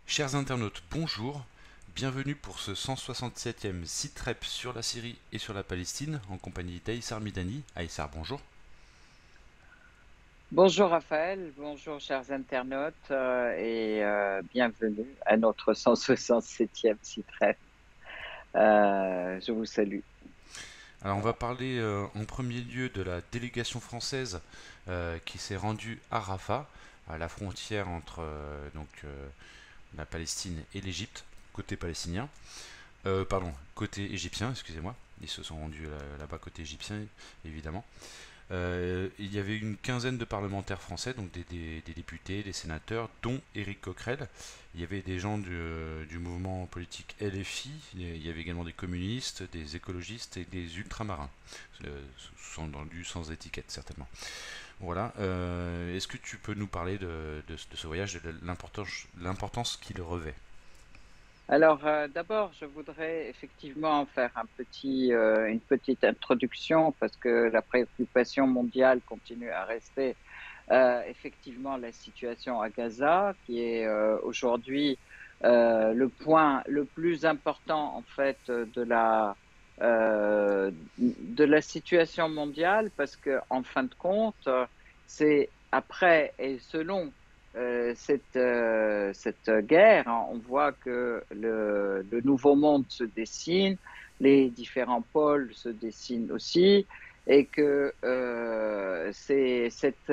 Chers internautes, bonjour, bienvenue pour ce 167e Sitrep sur la Syrie et sur la Palestine en compagnie d'Aïssar Midani. Aïssar, bonjour. Bonjour Raphaël, bonjour chers internautes et bienvenue à notre 167e Sitrep. Je vous salue. Alors on va parler en premier lieu de la délégation française qui s'est rendue à Rafah, à la frontière entre la Palestine et l'Égypte, côté palestinien. Côté égyptien, excusez-moi. Ils se sont rendus là-bas côté égyptien, évidemment. Il y avait une quinzaine de parlementaires français, donc des députés, des sénateurs, dont Éric Coquerel. Il y avait des gens du mouvement politique LFI, il y avait également des communistes, des écologistes et des ultramarins. Sous-entendu sans étiquette, certainement. Voilà. Est-ce que tu peux nous parler de ce voyage, de l'importance qu'il revêt? Alors d'abord, je voudrais effectivement faire une petite introduction parce que la préoccupation mondiale continue à rester effectivement la situation à Gaza, qui est aujourd'hui le point le plus important en fait de la situation mondiale, parce que en fin de compte, c'est après et selon cette guerre, hein, on voit que le nouveau monde se dessine, les différents pôles se dessinent aussi, et que c'est cette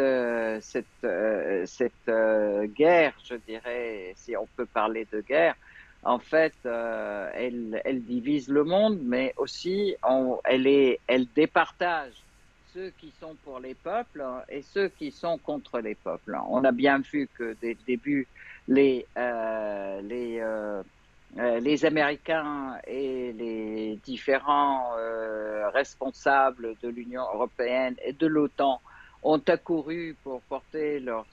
guerre, je dirais, si on peut parler de guerre, en fait, elle divise le monde, mais aussi elle départage ceux qui sont pour les peuples et ceux qui sont contre les peuples. On a bien vu que dès le début, les Américains et les différents responsables de l'Union européenne et de l'OTAN ont accouru pour porter leur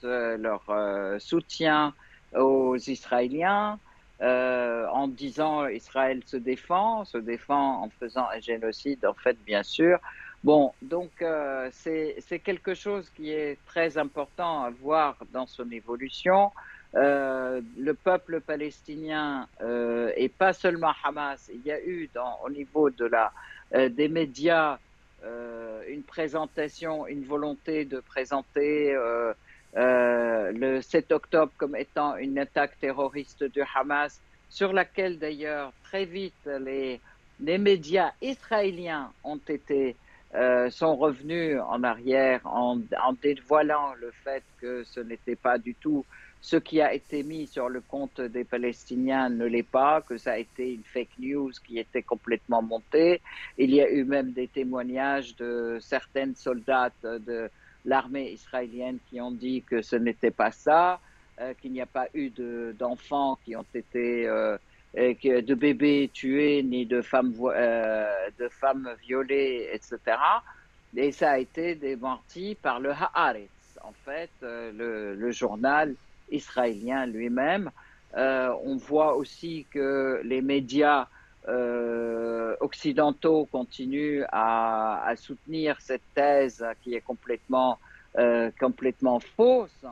soutien aux Israéliens, en disant Israël se défend en faisant un génocide, en fait, bien sûr. Bon, donc c'est quelque chose qui est très important à voir dans son évolution. Le peuple palestinien et pas seulement Hamas, il y a eu au niveau des médias une présentation, une volonté de présenter le 7 octobre comme étant une attaque terroriste de Hamas, sur laquelle d'ailleurs très vite les médias israéliens sont revenus en arrière en dévoilant le fait que ce n'était pas du tout ce qui a été mis sur le compte des Palestiniens ne l'est pas, que ça a été une fake news qui était complètement montée. Il y a eu même des témoignages de certaines soldates de l'armée israélienne qui ont dit que ce n'était pas ça, qu'il n'y a pas eu d'enfants qui ont été de bébés tués ni de femmes violées, etc. Et ça a été démenti par le Haaretz, en fait, le journal israélien lui-même. On voit aussi que les médias occidentaux continuent à soutenir cette thèse qui est complètement fausse,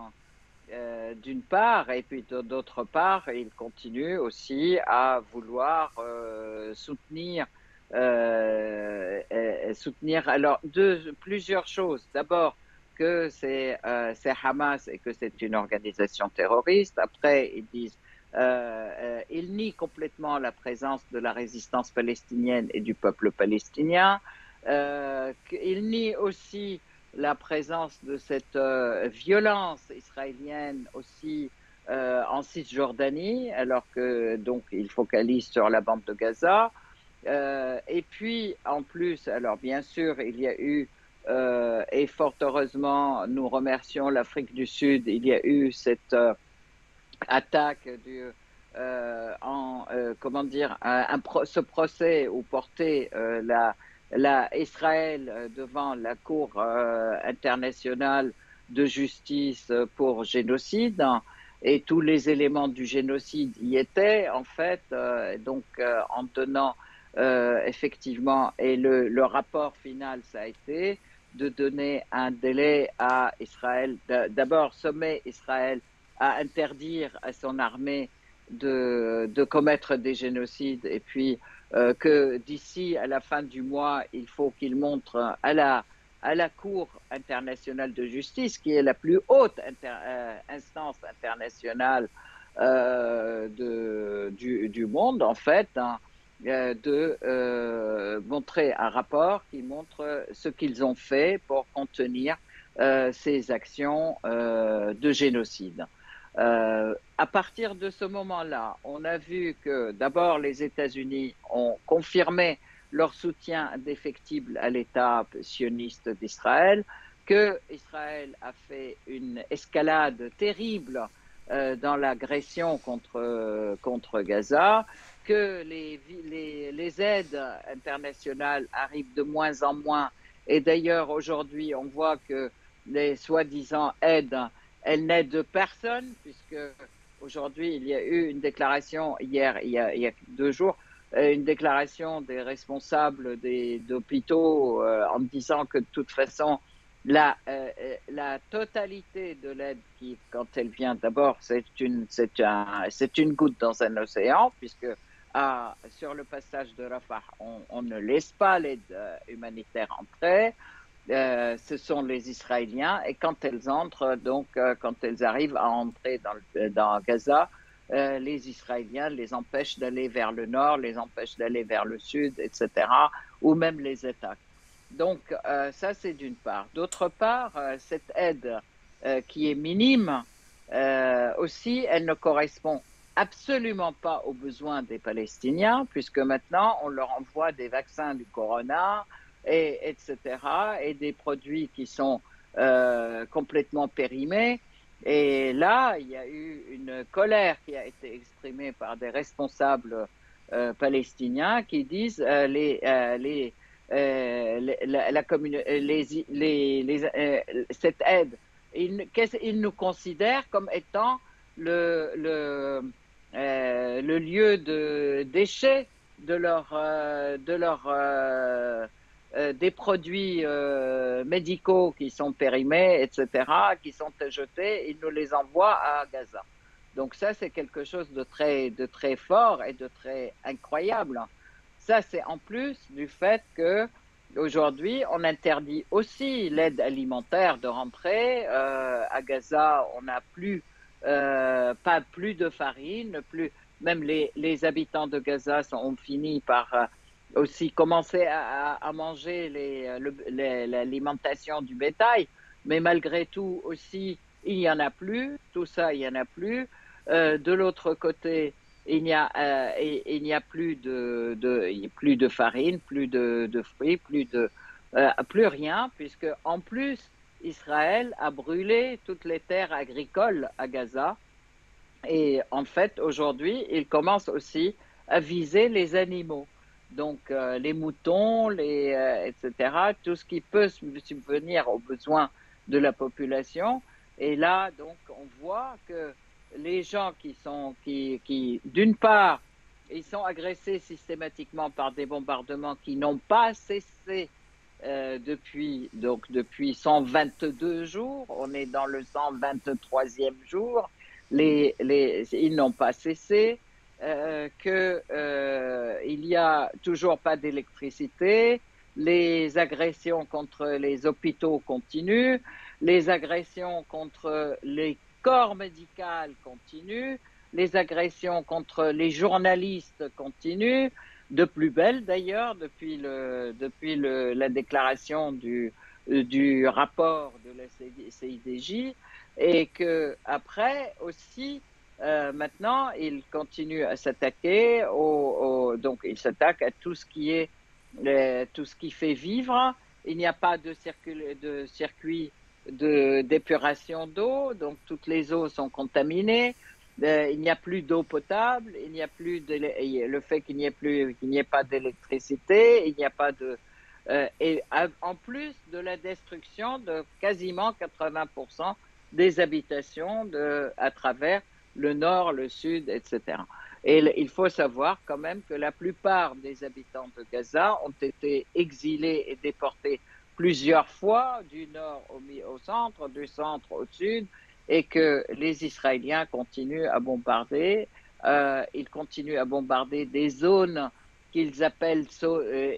d'une part, et puis d'autre part, ils continuent aussi à vouloir soutenir alors plusieurs choses. D'abord, que c'est Hamas et que c'est une organisation terroriste. Après, ils disent ils nient complètement la présence de la résistance palestinienne et du peuple palestinien. Ils nient aussi la présence de cette violence israélienne aussi en Cisjordanie, alors que donc ils focalisent sur la bande de Gaza. Et puis en plus, alors bien sûr, il y a eu et fort heureusement, nous remercions l'Afrique du Sud. Il y a eu cette attaque comment dire, ce procès où portait Israël devant la Cour internationale de justice pour génocide. et tous les éléments du génocide y étaient, en fait, en tenant effectivement, et le rapport final, ça a été de donner un délai à Israël, d'abord sommer Israël à interdire à son armée de commettre des génocides, et puis que d'ici à la fin du mois, il faut qu'il montre à la Cour internationale de justice, qui est la plus haute instance internationale du monde, en fait, hein, de montrer un rapport qui montre ce qu'ils ont fait pour contenir ces actions de génocide. À partir de ce moment-là, on a vu que d'abord les États-Unis ont confirmé leur soutien indéfectible à l'État sioniste d'Israël, que Israël a fait une escalade terrible dans l'agression contre Gaza, que les aides internationales arrivent de moins en moins. Et d'ailleurs, aujourd'hui, on voit que les soi-disant aides, elles n'aident personne, puisque aujourd'hui, il y a eu une déclaration hier, il y a 2 jours, une déclaration des responsables d'hôpitaux en disant que de toute façon, la totalité de l'aide qui, quand elle vient d'abord, c'est une goutte dans un océan, puisque sur le passage de Rafah, on ne laisse pas l'aide humanitaire entrer. Ce sont les Israéliens, et quand elles entrent, quand elles arrivent à entrer dans Gaza, les Israéliens les empêchent d'aller vers le nord, les empêchent d'aller vers le sud, etc., ou même les attaquent. Donc, ça, c'est d'une part. D'autre part, cette aide qui est minime, aussi, elle ne correspond absolument pas aux besoins des Palestiniens, puisque maintenant, on leur envoie des vaccins du corona, etc., et des produits qui sont complètement périmés. Et là, il y a eu une colère qui a été exprimée par des responsables palestiniens qui disent cette aide, ils nous considèrent comme étant le lieu de déchets des produits médicaux qui sont périmés, etc., qui sont jetés, ils nous les envoient à Gaza. Donc ça, c'est quelque chose de très fort et de très incroyable. Ça, c'est en plus du fait que aujourd'hui, on interdit aussi l'aide alimentaire de rentrer. À Gaza, on n'a pas plus de farine, même les habitants de Gaza ont fini par aussi commencer à manger l'alimentation du bétail, mais malgré tout aussi, il n'y en a plus, tout ça, il n'y en a plus. De l'autre côté, il n'y a plus de farine, plus de fruits, plus rien, puisque en plus, Israël a brûlé toutes les terres agricoles à Gaza. Et en fait, aujourd'hui, il commence aussi à viser les animaux. Donc, les moutons, etc., tout ce qui peut subvenir aux besoins de la population. Et là, donc, on voit que les gens d'une part, ils sont agressés systématiquement par des bombardements qui n'ont pas cessé depuis 122 jours. On est dans le 123e jour. Ils n'ont pas cessé, qu'il n'y a toujours pas d'électricité, les agressions contre les hôpitaux continuent, les agressions contre les corps médicaux continuent, les agressions contre les journalistes continuent, de plus belle d'ailleurs, depuis la déclaration du rapport de la CIDJ, et que après aussi, maintenant, il continue à s'attaquer donc il s'attaque à tout ce qui fait vivre. Il n'y a pas de circuit d'épuration d'eau, donc toutes les eaux sont contaminées. Il n'y a plus d'eau potable, il n'y a plus le fait qu'il n'y ait pas d'électricité, il n'y a pas et en plus de la destruction de quasiment 80% des habitations à travers le nord, le sud, etc. Et il faut savoir quand même que la plupart des habitants de Gaza ont été exilés et déportés plusieurs fois, du nord au centre, du centre au sud, et que les Israéliens continuent à bombarder. Ils continuent à bombarder des zones qu'ils appellent,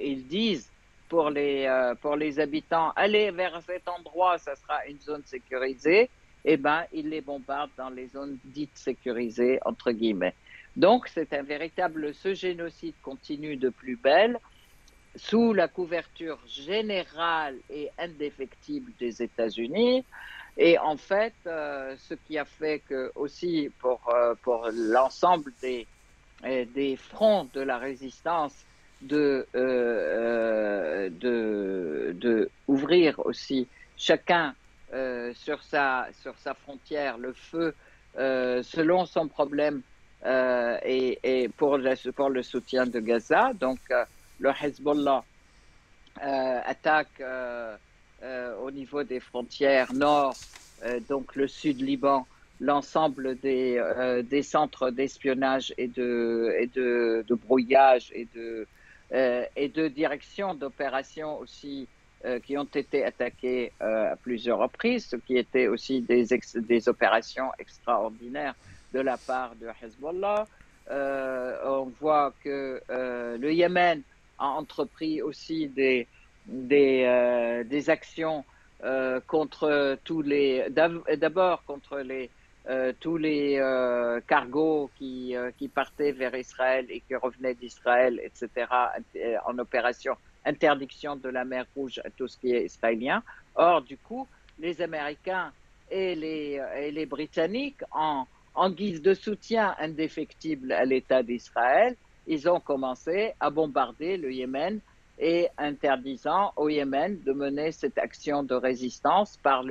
ils disent pour les habitants, allez vers cet endroit, ça sera une zone sécurisée. Eh ben, ils les bombardent dans les zones dites sécurisées, entre guillemets. Donc, ce génocide continue de plus belle sous la couverture générale et indéfectible des États-Unis. Et en fait, ce qui a fait que aussi pour l'ensemble des fronts de la résistance de ouvrir aussi chacun sur sa frontière le feu selon son problème et pour le soutien de Gaza. Donc, le Hezbollah attaque au niveau des frontières nord, donc le sud Liban, l'ensemble des centres d'espionnage et de brouillage et de direction d'opérations aussi qui ont été attaquées à plusieurs reprises, ce qui était aussi des opérations extraordinaires de la part de Hezbollah. On voit que le Yémen a entrepris aussi des actions contre d'abord contre tous les cargos qui partaient vers Israël et qui revenaient d'Israël, etc., en opération interdiction de la mer Rouge à tout ce qui est israélien. Or, du coup, les Américains et les Britanniques, en guise de soutien indéfectible à l'État d'Israël, ils ont commencé à bombarder le Yémen et interdisant au Yémen de mener cette action de résistance pour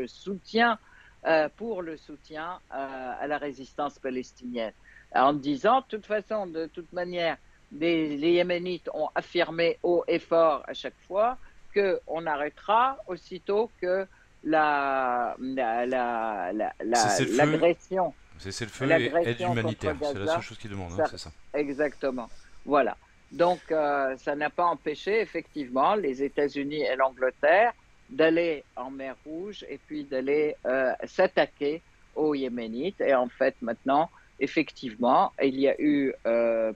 le soutien à la résistance palestinienne. En disant, de toute façon, de toute manière, les Yéménites ont affirmé haut et fort à chaque fois qu'on arrêtera aussitôt que l'agression Cessez le feu et aide l'agression contre humanitaire. C'est la seule Gaza, chose qu'ils demandent, hein, ça, c'est ça. exactement. Voilà. Donc, ça n'a pas empêché, effectivement, les États-Unis et l'Angleterre d'aller en mer Rouge et puis d'aller s'attaquer aux Yéménites. Et en fait, maintenant, effectivement, il y a eu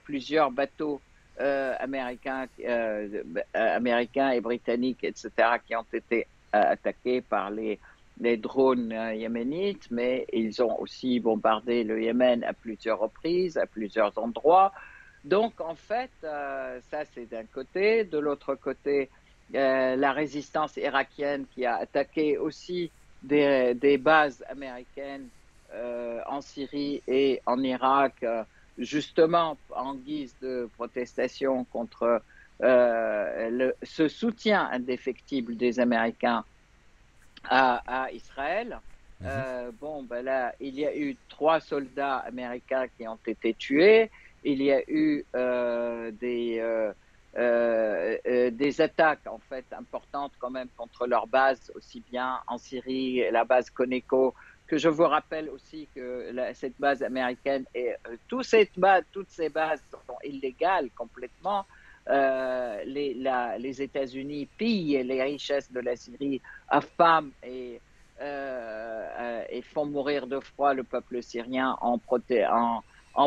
plusieurs bateaux américains et britanniques, etc., qui ont été attaqués par les drones yéménites, mais ils ont aussi bombardé le Yémen à plusieurs reprises, à plusieurs endroits. Donc, en fait, ça, c'est d'un côté. De l'autre côté, la résistance irakienne qui a attaqué aussi des bases américaines en Syrie et en Irak, justement en guise de protestation contre ce soutien indéfectible des Américains à Israël. Mhm. Bon, ben là, il y a eu 3 soldats américains qui ont été tués. Il y a eu des attaques en fait importantes quand même contre leur base, aussi bien en Syrie, la base Coneco, que je vous rappelle aussi que cette base américaine et toutes ces bases sont illégales complètement. Les États-Unis pillent les richesses de la Syrie, affament et font mourir de froid le peuple syrien en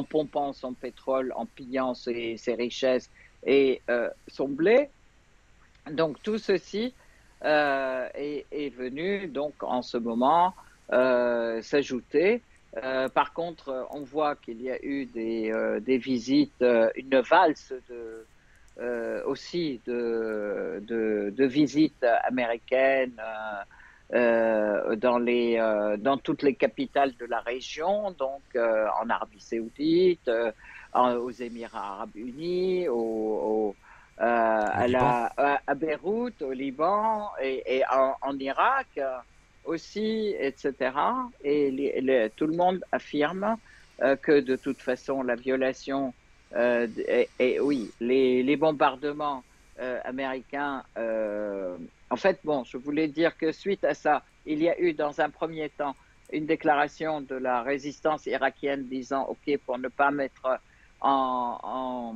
pompant son pétrole, en pillant ses richesses et son blé. Donc tout ceci est venu donc en ce moment s'ajouter. Par contre, on voit qu'il y a eu des visites, une valse aussi de visites américaines dans toutes les capitales de la région, donc en Arabie Saoudite, aux Émirats Arabes Unis, Au Liban? à Beyrouth, au Liban et en Irak aussi, etc. Et tout le monde affirme que de toute façon, la violation et oui, les bombardements américains. En fait, bon, je voulais dire que suite à ça, il y a eu dans un premier temps une déclaration de la résistance irakienne disant OK pour ne pas mettre en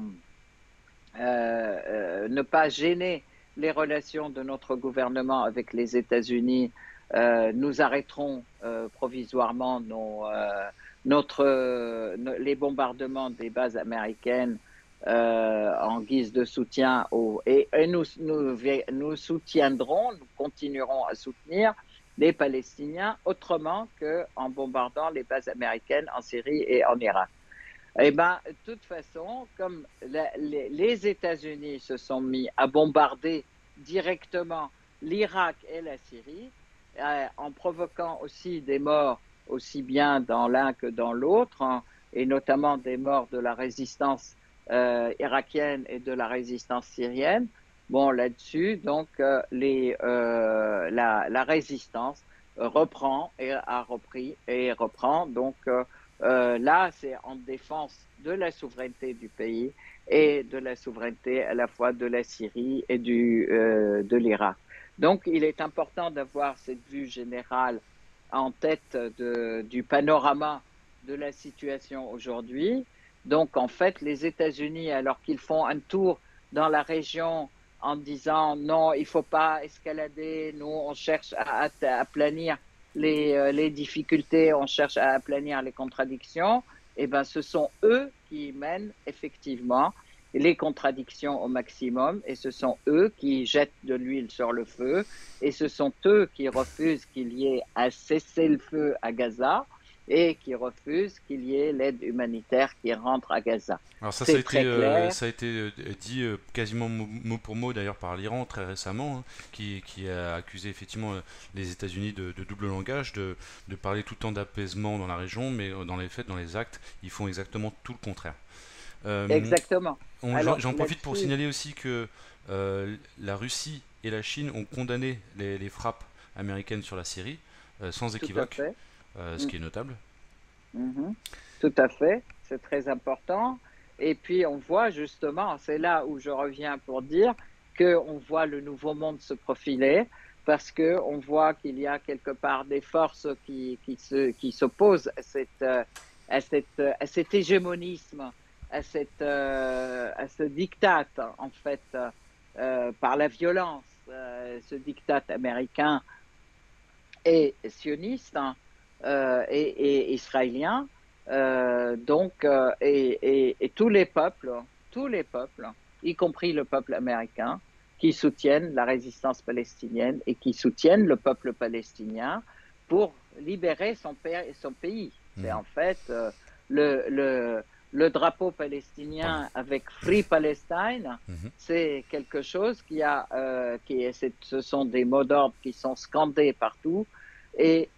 ne pas gêner les relations de notre gouvernement avec les États-Unis, nous arrêterons provisoirement les bombardements des bases américaines en guise de soutien et nous soutiendrons, nous continuerons à soutenir les Palestiniens autrement qu'en bombardant les bases américaines en Syrie et en Irak. Eh bien, de toute façon, comme les États-Unis se sont mis à bombarder directement l'Irak et la Syrie, en provoquant aussi des morts aussi bien dans l'un que dans l'autre, hein, et notamment des morts de la résistance irakienne et de la résistance syrienne. Bon, là-dessus, donc, la résistance reprend et a repris et reprend. Donc, là, c'est en défense de la souveraineté du pays et de la souveraineté à la fois de la Syrie et de l'Irak. Donc, il est important d'avoir cette vue générale en tête du panorama de la situation aujourd'hui. Donc, en fait, les États-Unis, alors qu'ils font un tour dans la région en disant non, il ne faut pas escalader, nous, on cherche à aplanir les difficultés, on cherche à aplanir les contradictions, et ben ce sont eux qui mènent effectivement les contradictions au maximum et ce sont eux qui jettent de l'huile sur le feu et ce sont eux qui refusent qu'il y ait un cessez-le-feu à Gaza et qui refusent qu'il y ait l'aide humanitaire qui rentre à Gaza. Alors C'est très clair. ça a été dit quasiment mot pour mot d'ailleurs par l'Iran très récemment, hein, qui a accusé effectivement les États-Unis de double langage, de parler tout le temps d'apaisement dans la région, mais dans les faits, dans les actes, ils font exactement tout le contraire. Exactement. Alors J'en profite pour là-dessus, signaler aussi que la Russie et la Chine ont condamné les frappes américaines sur la Syrie sans tout à équivoque, fait. ce qui est notable. Mhm. Tout à fait, c'est très important. Et puis on voit justement, c'est là où je reviens pour dire qu'on voit le nouveau monde se profiler parce qu'on voit qu'il y a quelque part des forces qui s'opposent à cet hégémonisme, à ce diktat en fait par la violence, ce diktat américain et sioniste hein, et israélien. Et tous les peuples, y compris le peuple américain, qui soutiennent la résistance palestinienne et qui soutiennent le peuple palestinien pour libérer son pays. C'est Mhm. en fait le, le, le drapeau Pardon. palestinien avec Free Palestine, Mhm. c'est quelque chose ce sont des mots d'ordre qui sont scandés partout et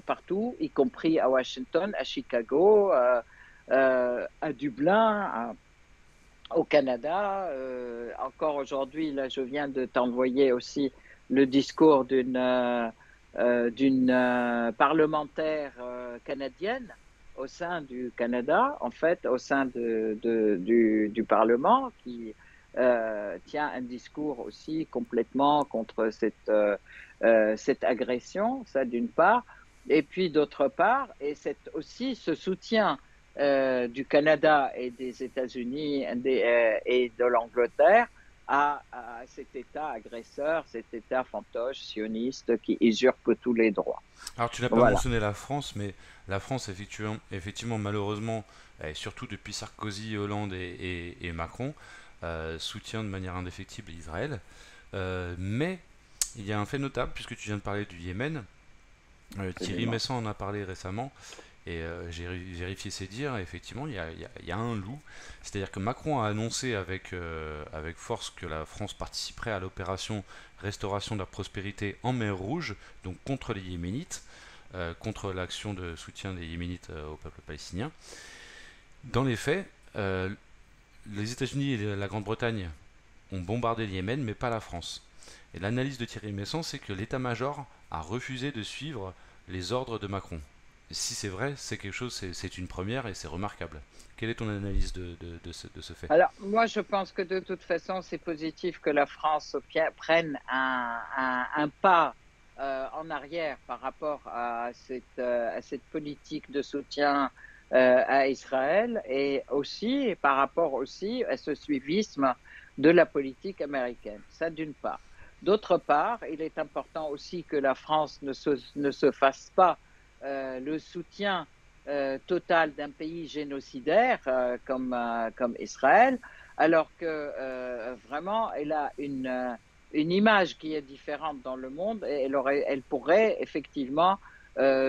partout, y compris à Washington, à Chicago, à Dublin, au Canada. Encore aujourd'hui, là, je viens de t'envoyer aussi le discours d'une parlementaire canadienne au sein du Canada, en fait, au sein du Parlement, qui tient un discours aussi complètement contre cette agression, ça d'une part, et puis d'autre part, et c'est aussi ce soutien du Canada et des États-Unis et de l'Angleterre à cet État agresseur, cet État fantoche, sioniste, qui usurpe tous les droits. Alors tu n'as pas Voilà. mentionné la France, mais la France effectivement malheureusement, et surtout depuis Sarkozy, Hollande et Macron, soutient de manière indéfectible Israël. Mais il y a un fait notable, puisque tu viens de parler du Yémen. Thierry Absolument. Messon en a parlé récemment, et j'ai vérifié ses dires, et effectivement il y a un loup. C'est-à-dire que Macron a annoncé avec force que la France participerait à l'opération Restauration de la prospérité en mer Rouge, donc contre les Yéménites, contre l'action de soutien des Yéménites au peuple palestinien. Dans les faits, les États-Unis et la Grande-Bretagne ont bombardé le Yémen, mais pas la France. Et l'analyse de Thierry Messon, c'est que l'état-major a refusé de suivre les ordres de Macron. Si c'est vrai, c'est quelque chose, c'est une première et c'est remarquable. Quelle est ton analyse de ce fait? Alors, moi, je pense que de toute façon, c'est positif que la France prenne un pas en arrière par rapport à cette politique de soutien à Israël et aussi par rapport aussi à ce suivisme de la politique américaine. Ça d'une part. D'autre part, il est important aussi que la France ne se fasse pas le soutien total d'un pays génocidaire comme Israël, alors que vraiment elle a une image qui est différente dans le monde et elle pourrait effectivement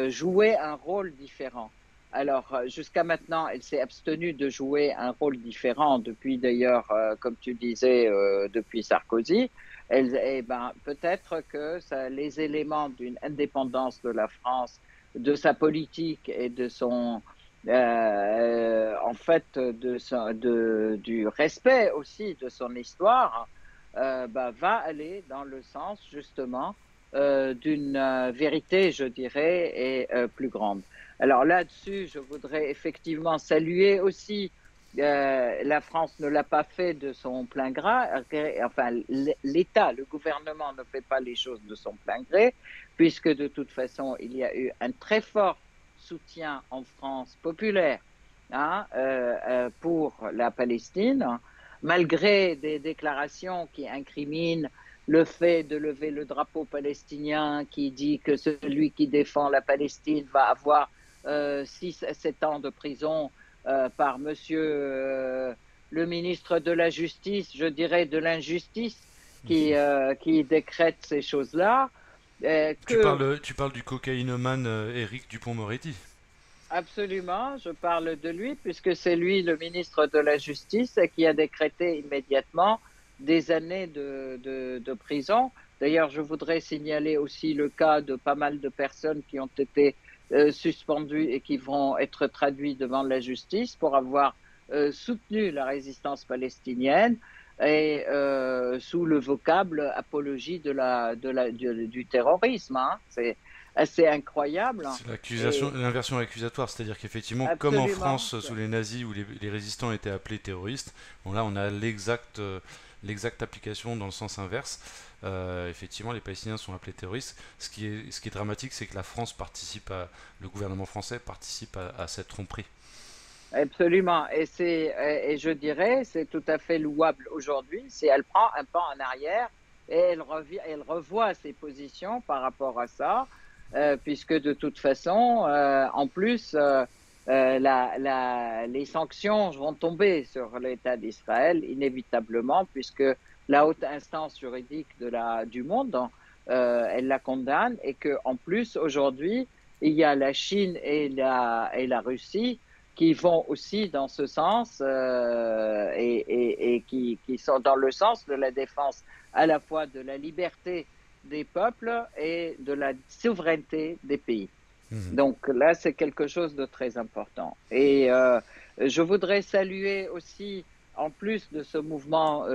jouer un rôle différent. Alors, jusqu'à maintenant, elle s'est abstenue de jouer un rôle différent depuis d'ailleurs, comme tu disais, depuis Sarkozy. Eh ben, peut-être que les éléments d'une indépendance de la France, de sa politique et de son, en fait, du respect aussi de son histoire, va aller dans le sens justement d'une vérité, je dirais, et plus grande. Alors là-dessus, je voudrais effectivement saluer aussi, la France ne l'a pas fait de son plein gré, enfin l'État, le gouvernement ne fait pas les choses de son plein gré, puisque de toute façon, il y a eu un très fort soutien en France populaire pour la Palestine, malgré des déclarations qui incriminent le fait de lever le drapeau palestinien, qui dit que celui qui défend la Palestine va avoir 6 à 7 ans de prison par monsieur le ministre de la Justice, je dirais de l'injustice, qui décrète ces choses-là. Que Tu parles du cocaïnomane Éric Dupond-Moretti. Absolument, je parle de lui puisque c'est lui le ministre de la Justice qui a décrété immédiatement des années de prison. D'ailleurs, je voudrais signaler aussi le cas de pas mal de personnes qui ont été suspendues et qui vont être traduites devant la justice pour avoir soutenu la résistance palestinienne et sous le vocable apologie du terrorisme. C'est assez incroyable. C'est l'accusation, Et l'inversion accusatoire, c'est-à-dire qu'effectivement, comme en absolument. France sous les nazis où les résistants étaient appelés terroristes, bon là on a l'exacte application dans le sens inverse. Effectivement, les Palestiniens sont appelés terroristes. Ce qui est dramatique, c'est que le gouvernement français participe à cette tromperie. Absolument. Et je dirais, c'est tout à fait louable aujourd'hui. Si elle prend un pas en arrière et elle revoit ses positions par rapport à ça, puisque de toute façon, en plus, les sanctions vont tomber sur l'État d'Israël inévitablement, puisque la haute instance juridique du monde, elle la condamne et que en plus aujourd'hui, il y a la Chine et la Russie qui vont aussi dans ce sens et qui sont dans le sens de la défense à la fois de la liberté des peuples et de la souveraineté des pays. Mhm. Donc là, c'est quelque chose de très important. Et je voudrais saluer aussi, en plus de ce mouvement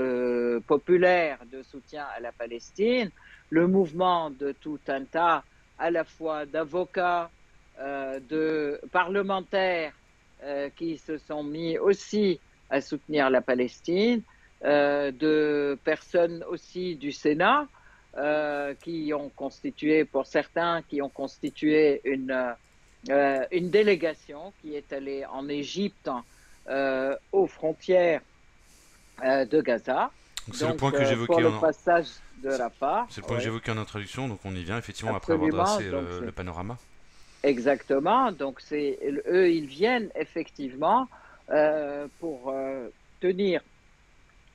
populaire de soutien à la Palestine, le mouvement de tout un tas à la fois d'avocats, de parlementaires qui se sont mis aussi à soutenir la Palestine, de personnes aussi du Sénat qui ont constitué, pour certains, qui ont constitué une délégation qui est allée en Égypte aux frontières de Gaza, Donc c'est le donc point que pour j'évoquais le en, passage de c'est Rafah. c'est le point que Oui, j'évoquais en introduction, donc on y vient effectivement après avoir absolument. dressé le panorama. Exactement. Donc eux, ils viennent effectivement pour tenir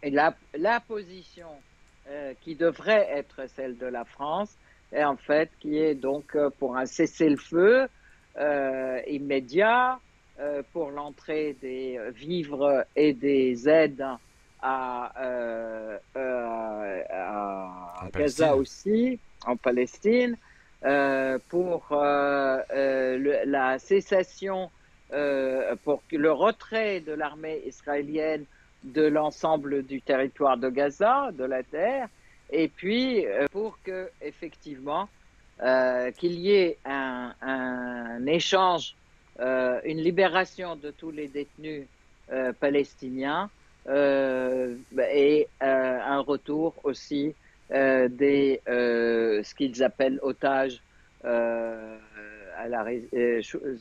la position qui devrait être celle de la France, et en fait qui est donc pour un cessez-le-feu immédiat, pour l'entrée des vivres et des aides En à Gaza Palestine. aussi, en Palestine, pour la cessation, pour le retrait de l'armée israélienne de l'ensemble du territoire de Gaza, de la terre, et puis pour que effectivement qu'il y ait un échange, une libération de tous les détenus palestiniens et un retour aussi ce qu'ils appellent otages euh,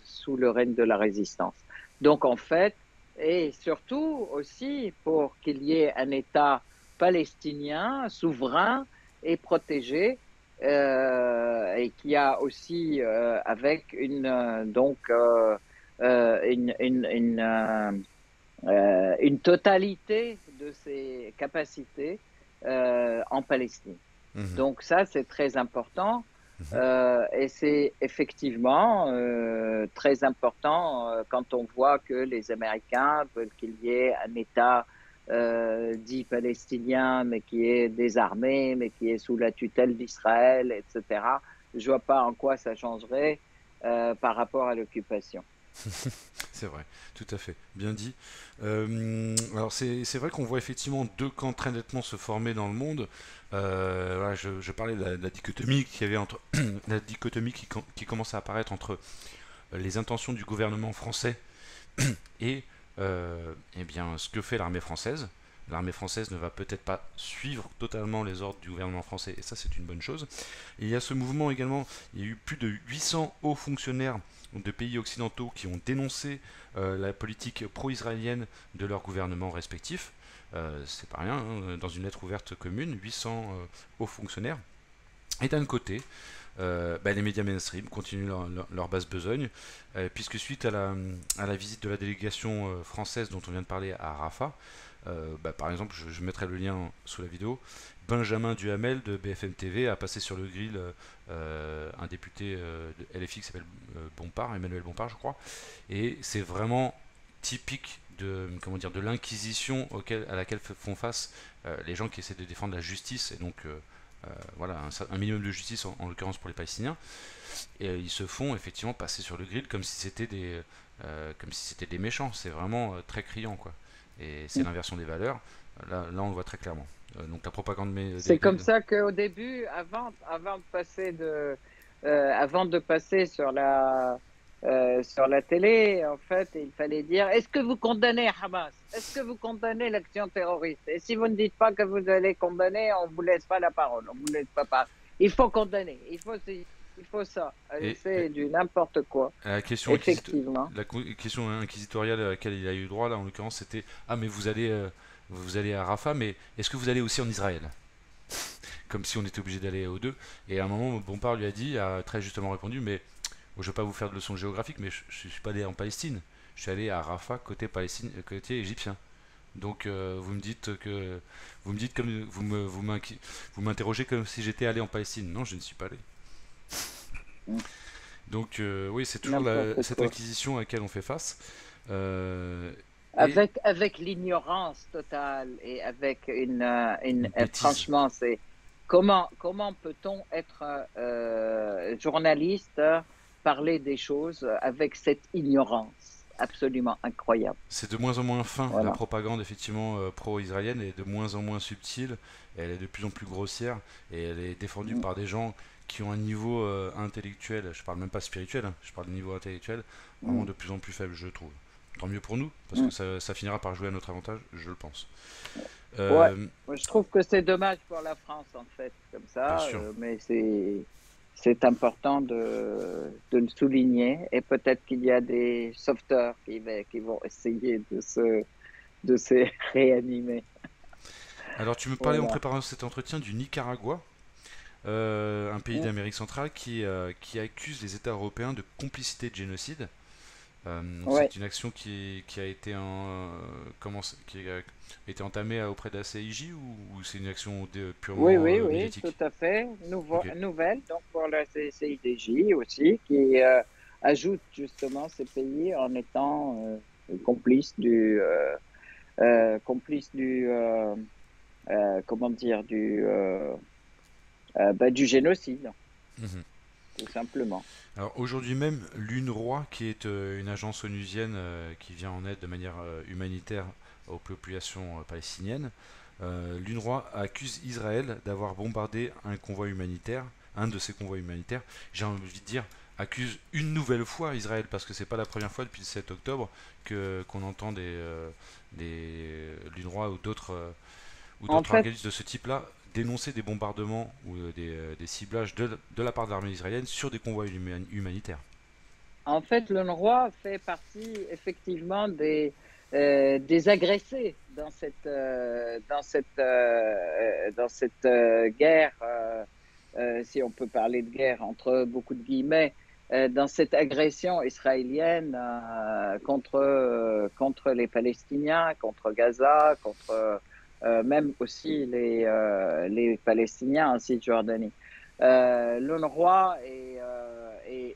sous le règne de la résistance. Donc en fait, et surtout aussi pour qu'il y ait un État palestinien souverain et protégé, et qui a aussi avec une totalité de ses capacités en Palestine. Mhm, Donc ça, c'est très important. mhm. Et c'est effectivement très important quand on voit que les Américains veulent qu'il y ait un État dit palestinien, mais qui est désarmé, mais qui est sous la tutelle d'Israël, etc. Je vois pas en quoi ça changerait par rapport à l'occupation. C'est vrai, tout à fait, bien dit. Alors c'est vrai qu'on voit effectivement deux camps très nettement se former dans le monde. Voilà, je parlais de la dichotomie qu'il y avait entre la dichotomie qui commence à apparaître entre les intentions du gouvernement français et eh bien, ce que fait l'armée française. L'armée française ne va peut-être pas suivre totalement les ordres du gouvernement français, et ça c'est une bonne chose. Et il y a ce mouvement également, il y a eu plus de 800 hauts fonctionnaires de pays occidentaux qui ont dénoncé la politique pro-israélienne de leurs gouvernements respectifs. C'est pas rien, hein, dans une lettre ouverte commune, 800 hauts fonctionnaires. Et d'un côté, les médias mainstream continuent leur basse besogne, puisque suite à la visite de la délégation française dont on vient de parler à Rafah, par exemple, je mettrai le lien sous la vidéo, Benjamin Duhamel de BFM TV a passé sur le grill un député de LFI qui s'appelle Bompard, Emmanuel Bompard je crois, et c'est vraiment typique de, comment dire, de l'inquisition à laquelle font face les gens qui essaient de défendre la justice, et donc voilà, un minimum de justice en l'occurrence pour les Palestiniens, et ils se font effectivement passer sur le grill comme si c'était des méchants. C'est vraiment très criant, quoi. Et c'est l'inversion des valeurs. Là, on le voit très clairement. Donc la propagande C'est comme ça qu'au début, avant de passer sur la télé, en fait, il fallait dire, est-ce que vous condamnez Hamas? Est-ce que vous condamnez l'action terroriste? Et si vous ne dites pas que vous allez condamner, on vous laisse pas la parole, on vous laisse pas parler. Il faut condamner, il faut ça. et C'est du n'importe quoi, la effectivement. question inquisitoriale à laquelle il a eu droit, là, en l'occurrence, c'était ah, mais vous allez à Rafah, mais est-ce que vous allez aussi en Israël? Comme si on était obligé d'aller aux deux. Et à un moment, Bompard lui a dit, a très justement répondu, mais bon, je ne vais pas vous faire de leçons géographiques, mais je ne suis pas allé en Palestine. Je suis allé à Rafah, côté Palestine, côté égyptien. Donc vous me dites comme vous m'interrogez comme si j'étais allé en Palestine. Non, je ne suis pas allé. Donc oui, c'est toujours N'importe cette quoi. inquisition à laquelle on fait face. Et Avec l'ignorance totale et avec une bêtise. franchement, c'est comment peut-on être journaliste, parler des choses avec cette ignorance absolument incroyable. C'est de moins en moins fin. La Voilà. propagande, effectivement, pro-israélienne est de moins en moins subtile. Elle est de plus en plus grossière. Et elle est défendue par des gens qui ont un niveau intellectuel, je parle même pas spirituel, hein, je parle de niveau intellectuel, vraiment de plus en plus faible, je trouve. Tant mieux pour nous, parce que ça finira par jouer à notre avantage, je le pense. Ouais, Euh, moi, je trouve que c'est dommage pour la France en fait, comme Bien ça, sûr. mais c'est important de le souligner et peut-être qu'il y a des sauveteurs qui vont essayer de se réanimer. Alors, tu me parlais en Voilà. préparant cet entretien du Nicaragua, un pays d'Amérique centrale qui accuse les États européens de complicité de génocide. Donc Ouais. c'est une action qui a été qui a été entamée auprès de la CIJ, ou c'est une action Oui, purement oui, oui, tout médiatique? à fait. Ok. Nouvelle, donc pour la CIDJ aussi, qui ajoute justement ces pays en étant complices complices comment dire, du génocide, Mhm. tout simplement. Alors aujourd'hui même, l'UNRWA, qui est une agence onusienne qui vient en aide de manière humanitaire aux populations palestiniennes, l'UNRWA accuse Israël d'avoir bombardé un convoi humanitaire, un de ces convois humanitaires. J'ai envie de dire, accuse une nouvelle fois Israël, parce que c'est pas la première fois depuis le 7 octobre que qu'on entend l'UNRWA ou En d'autres fait, organismes de ce type-là dénoncé des bombardements ou des ciblages de la part de l'armée israélienne sur des convois humanitaires. En fait, l'UNRWA fait partie effectivement des agressés dans cette guerre, si on peut parler de guerre entre beaucoup de guillemets, dans cette agression israélienne contre les Palestiniens, contre Gaza, contre même aussi les Palestiniens en Cisjordanie. L'UNRWA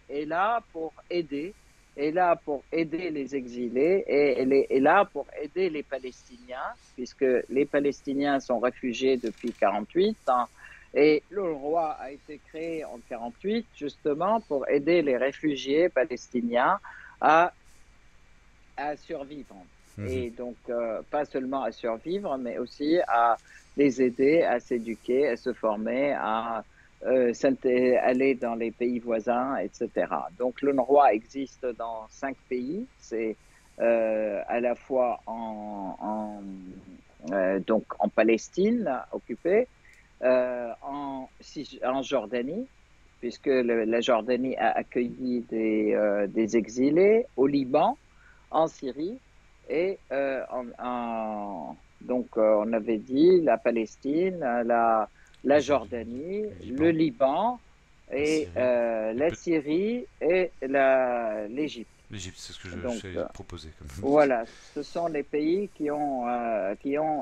est là pour aider, est là pour aider les exilés et elle est là pour aider les Palestiniens, puisque les Palestiniens sont réfugiés depuis 1948. Hein, et l'UNRWA a été créé en 1948 justement pour aider les réfugiés palestiniens à, à survivre. Mhm. Et donc, pas seulement à survivre, mais aussi à les aider à s'éduquer, à se former, à aller dans les pays voisins, etc. Donc, l'UNRWA existe dans 5 pays. C'est à la fois donc en Palestine occupée, en Jordanie, puisque la Jordanie a accueilli des exilés, au Liban, en Syrie et donc on avait dit la Palestine, la Jordanie, Le le Liban, Liban la et Syrie, et la Syrie et l'Égypte. l'Égypte, c'est ce que Donc j'allais te proposer. voilà, ce sont les pays qui ont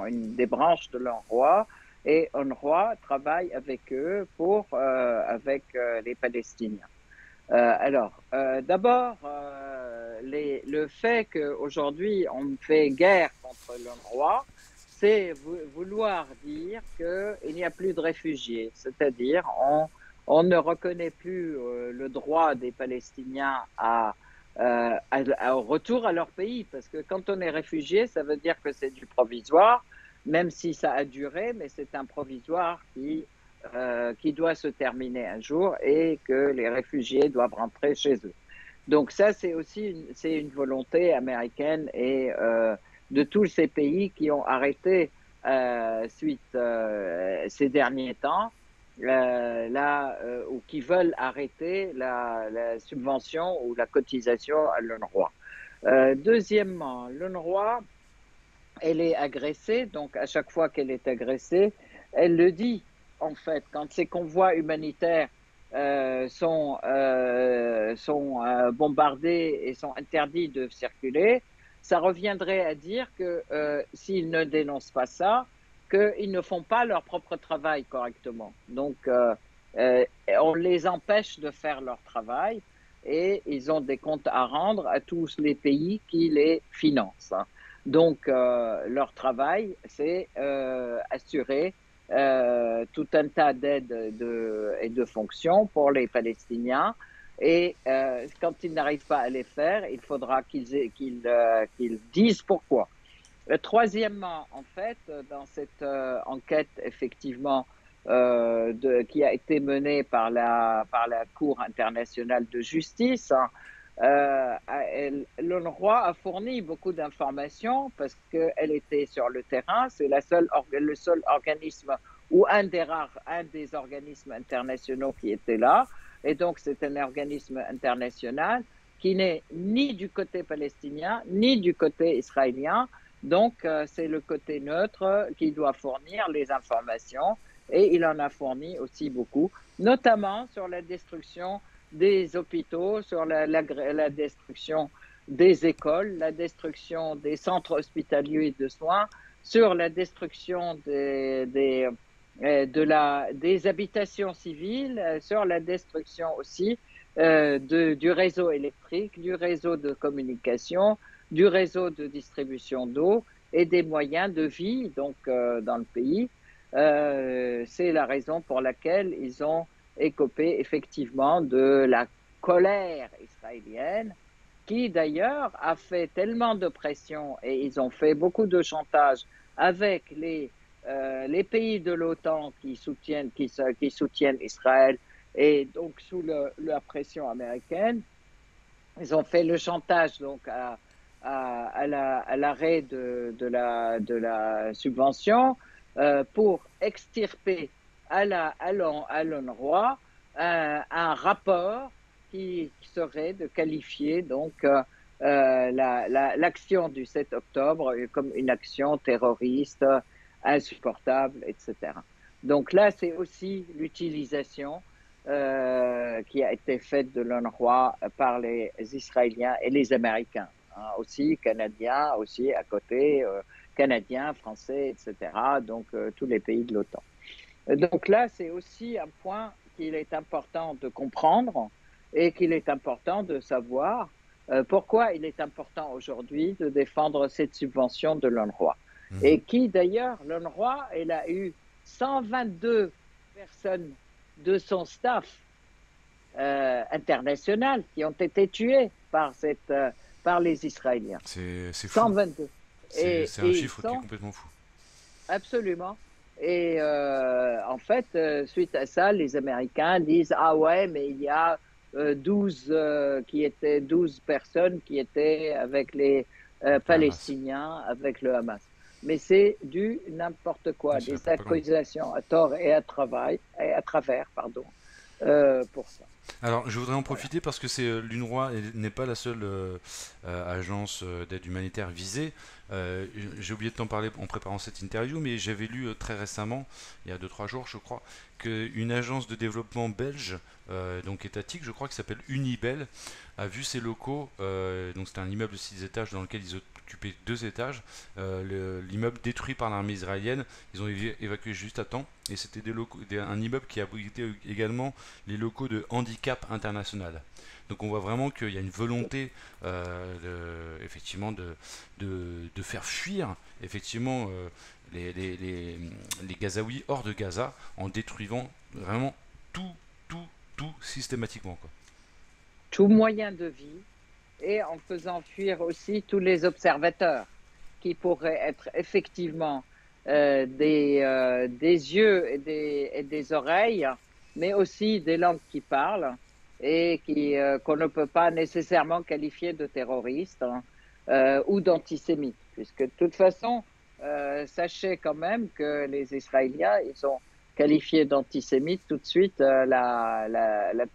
des branches de l'UNRWA et UNRWA travaille avec eux avec les Palestiniens. D'abord, le fait qu'aujourd'hui on fait guerre contre l'UNRWA, c'est vouloir dire qu'il n'y a plus de réfugiés, c'est-à-dire on ne reconnaît plus le droit des Palestiniens au retour à leur pays, parce que quand on est réfugié, ça veut dire que c'est du provisoire, même si ça a duré, mais c'est un provisoire qui doit se terminer un jour et que les réfugiés doivent rentrer chez eux. Donc ça, c'est aussi c'est une volonté américaine et de tous ces pays qui ont arrêté ces derniers temps ou qui veulent arrêter la subvention ou la cotisation à l'UNRWA. Deuxièmement, l'UNRWA, elle est agressée, donc à chaque fois qu'elle est agressée, elle le dit, en fait, quand ces convois humanitaires sont bombardés et sont interdits de circuler, ça reviendrait à dire que s'ils ne dénoncent pas ça, qu'ils ne font pas leur propre travail correctement. Donc, euh, on les empêche de faire leur travail et ils ont des comptes à rendre à tous les pays qui les financent. Hein. Donc, leur travail, c'est assurer tout un tas d'aides et de fonctions pour les Palestiniens. Et quand ils n'arrivent pas à les faire, il faudra qu'ils disent pourquoi. Troisièmement, en fait, dans cette enquête, effectivement, qui a été menée par la Cour internationale de justice, hein, l'UNRWA a fourni beaucoup d'informations parce qu'elle était sur le terrain. C'est le seul organisme ou un des organismes internationaux qui était là. Et donc, c'est un organisme international qui n'est ni du côté palestinien, ni du côté israélien. Donc, c'est le côté neutre qui doit fournir les informations et il en a fourni aussi beaucoup, notamment sur la destruction des hôpitaux, sur la destruction des écoles, la destruction des centres hospitaliers de soins, sur la destruction des habitations civiles, sur la destruction aussi du réseau électrique, du réseau de communication, du réseau de distribution d'eau et des moyens de vie donc dans le pays. C'est la raison pour laquelle ils ont écopé effectivement de la colère israélienne, qui d'ailleurs a fait tellement de pression et ils ont fait beaucoup de chantage avec les pays de l'OTAN qui soutiennent Israël et donc sous la pression américaine. Ils ont fait le chantage donc à l'arrêt de la subvention. pour extirper à l'UNRWA un rapport qui serait de qualifier donc l'action du 7 octobre comme une action terroriste insupportable, etc. Donc là, c'est aussi l'utilisation qui a été faite de l'UNRWA par les Israéliens et les Américains, hein, aussi Canadiens, aussi à côté, Canadiens, Français, etc. Donc tous les pays de l'OTAN. Donc là, c'est aussi un point qu'il est important de comprendre et qu'il est important de savoir pourquoi il est important aujourd'hui de défendre cette subvention de l'UNRWA. Mhm. Et qui d'ailleurs, l'UNRWA, elle a eu 122 personnes de son staff international qui ont été tuées par les Israéliens. C'est fou. 122. C'est un Et ils chiffre qui est sont complètement fou. absolument. Et en fait, suite à ça, les Américains disent ah ouais, mais il y a 12 personnes qui étaient avec les Avec le Hamas. Palestiniens, avec le Hamas. Mais c'est du n'importe Ouais, quoi, c'est la des propagande. accusations à tort et à travers, pardon, pour ça. Alors, je voudrais en profiter parce que c'est l'UNRWA n'est pas la seule agence d'aide humanitaire visée. J'ai oublié de t'en parler en préparant cette interview, mais j'avais lu très récemment, il y a 2-3 jours, je crois, qu'une agence de développement belge, donc étatique, je crois, qui s'appelle Unibel, a vu ses locaux. Donc, c'était un immeuble de 6 étages dans lequel ils occupaient 2 étages. L'immeuble détruit par l'armée israélienne, ils ont évacué juste à temps. Et c'était un immeuble qui abritait également les locaux de Handicap International. Donc on voit vraiment qu'il y a une volonté effectivement de faire fuir effectivement les Gazaouis hors de Gaza en détruisant vraiment tout, tout, tout systématiquement, quoi. Tout moyen de vie et en faisant fuir aussi tous les observateurs qui pourraient être effectivement des yeux et des oreilles, mais aussi des langues qui parlent et qu'on ne peut pas nécessairement qualifier de terroristes, hein, ou d'antisémites, puisque de toute façon, sachez quand même que les Israéliens, ils ont qualifié d'antisémite tout de suite la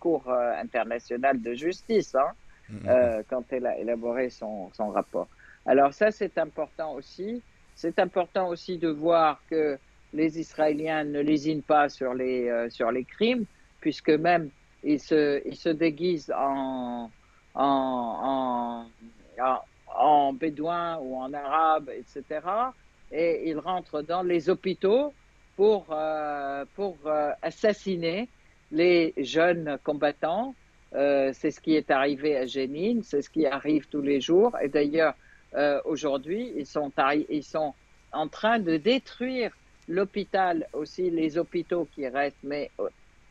Cour internationale de justice, hein, Mm, mm, mm. quand elle a élaboré son rapport. Alors ça, c'est important aussi. C'est important aussi de voir que les Israéliens ne lésinent pas sur les crimes, puisque même ils se déguisent en, en bédouin ou en arabe, etc. Et ils rentrent dans les hôpitaux pour assassiner les jeunes combattants. C'est ce qui est arrivé à Jenin, c'est ce qui arrive tous les jours. Et d'ailleurs, aujourd'hui, ils sont en train de détruire l'hôpital, aussi les hôpitaux qui restent, mais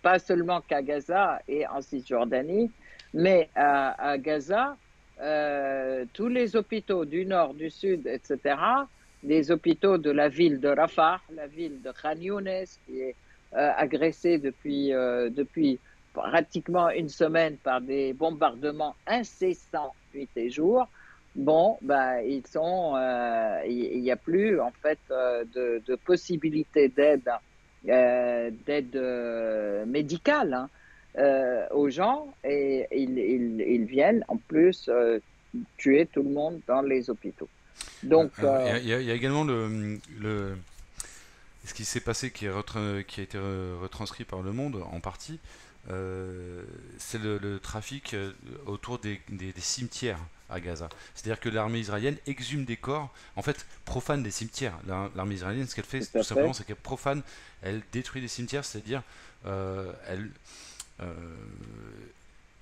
pas seulement qu'à Gaza et en Cisjordanie, mais à Gaza, tous les hôpitaux du nord, du sud, etc., les hôpitaux de la ville de Rafah, la ville de Khan Younes, qui est agressée depuis pratiquement une semaine par des bombardements incessants nuit et jour. Bon, ben, il n'y a plus en fait de possibilité d'aide médicale, hein, aux gens et ils viennent en plus tuer tout le monde dans les hôpitaux. Donc, Alors, il y a également ce qui s'est passé qui a été retranscrit par Le Monde en partie. C'est le trafic autour des cimetières à Gaza. C'est-à-dire que l'armée israélienne exhume des corps, en fait, profane des cimetières. L'armée israélienne, ce qu'elle fait, tout tout à simplement, fait. c'est qu'elle profane, elle détruit des cimetières, c'est-à-dire, elle. euh,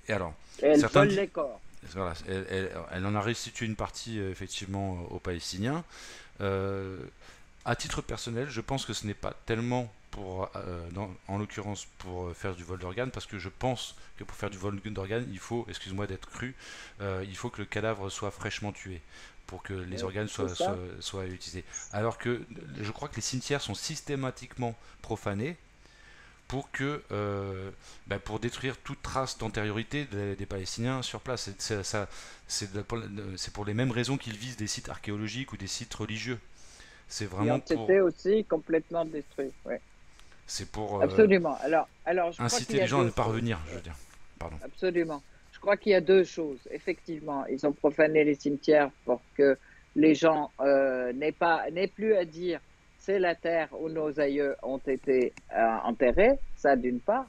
et alors, Et elles certains volent disent. les corps. Voilà, elle en a restitué une partie effectivement aux Palestiniens. Euh, à titre personnel, je pense que ce n'est pas tellement pour, en l'occurrence, pour faire du vol d'organes, parce que je pense que pour faire du vol d'organes, il faut, excuse-moi d'être cru, il faut que le cadavre soit fraîchement tué pour que les Oui, organes c'est ça. soient utilisés. Alors que je crois que les cimetières sont systématiquement profanés pour pour détruire toute trace d'antériorité des Palestiniens sur place. C'est pour les mêmes raisons qu'ils visent des sites archéologiques ou des sites religieux. C'est qui vraiment ont été aussi complètement détruits. Oui, c'est pour absolument. Alors, je crois qu'il inciter y les a gens à deux ne pas choses. revenir, je veux dire. Pardon. Absolument. Je crois qu'il y a deux choses. Effectivement, ils ont profané les cimetières pour que les gens n'aient plus à dire c'est la terre où nos aïeux ont été enterrés, ça d'une part.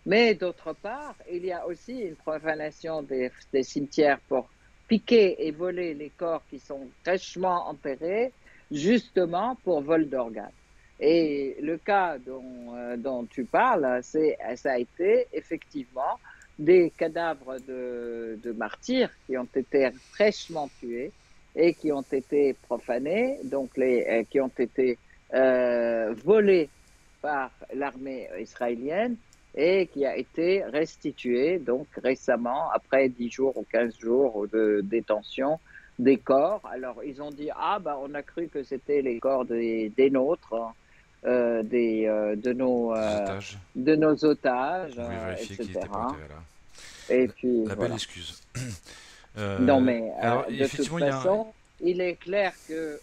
Mais d'autre part, il y a aussi une profanation des cimetières pour piquer et voler les corps qui sont fraîchement enterrés, justement pour vol d'organes. Et le cas dont tu parles, ça a été effectivement des cadavres de martyrs qui ont été fraîchement tués et qui ont été profanés, donc qui ont été volés par l'armée israélienne et qui a été restitué donc récemment, après 10 jours ou 15 jours de détention des corps. Alors, ils ont dit, ah, bah, on a cru que c'était les corps des nôtres, hein, Des otages. de nos otages, On voulait vérifier qu'ils n'étaient pas etc. enterrés là. Et puis, La belle voilà. excuse. Non, mais Alors, de toute effectivement, il y a façon, il est clair que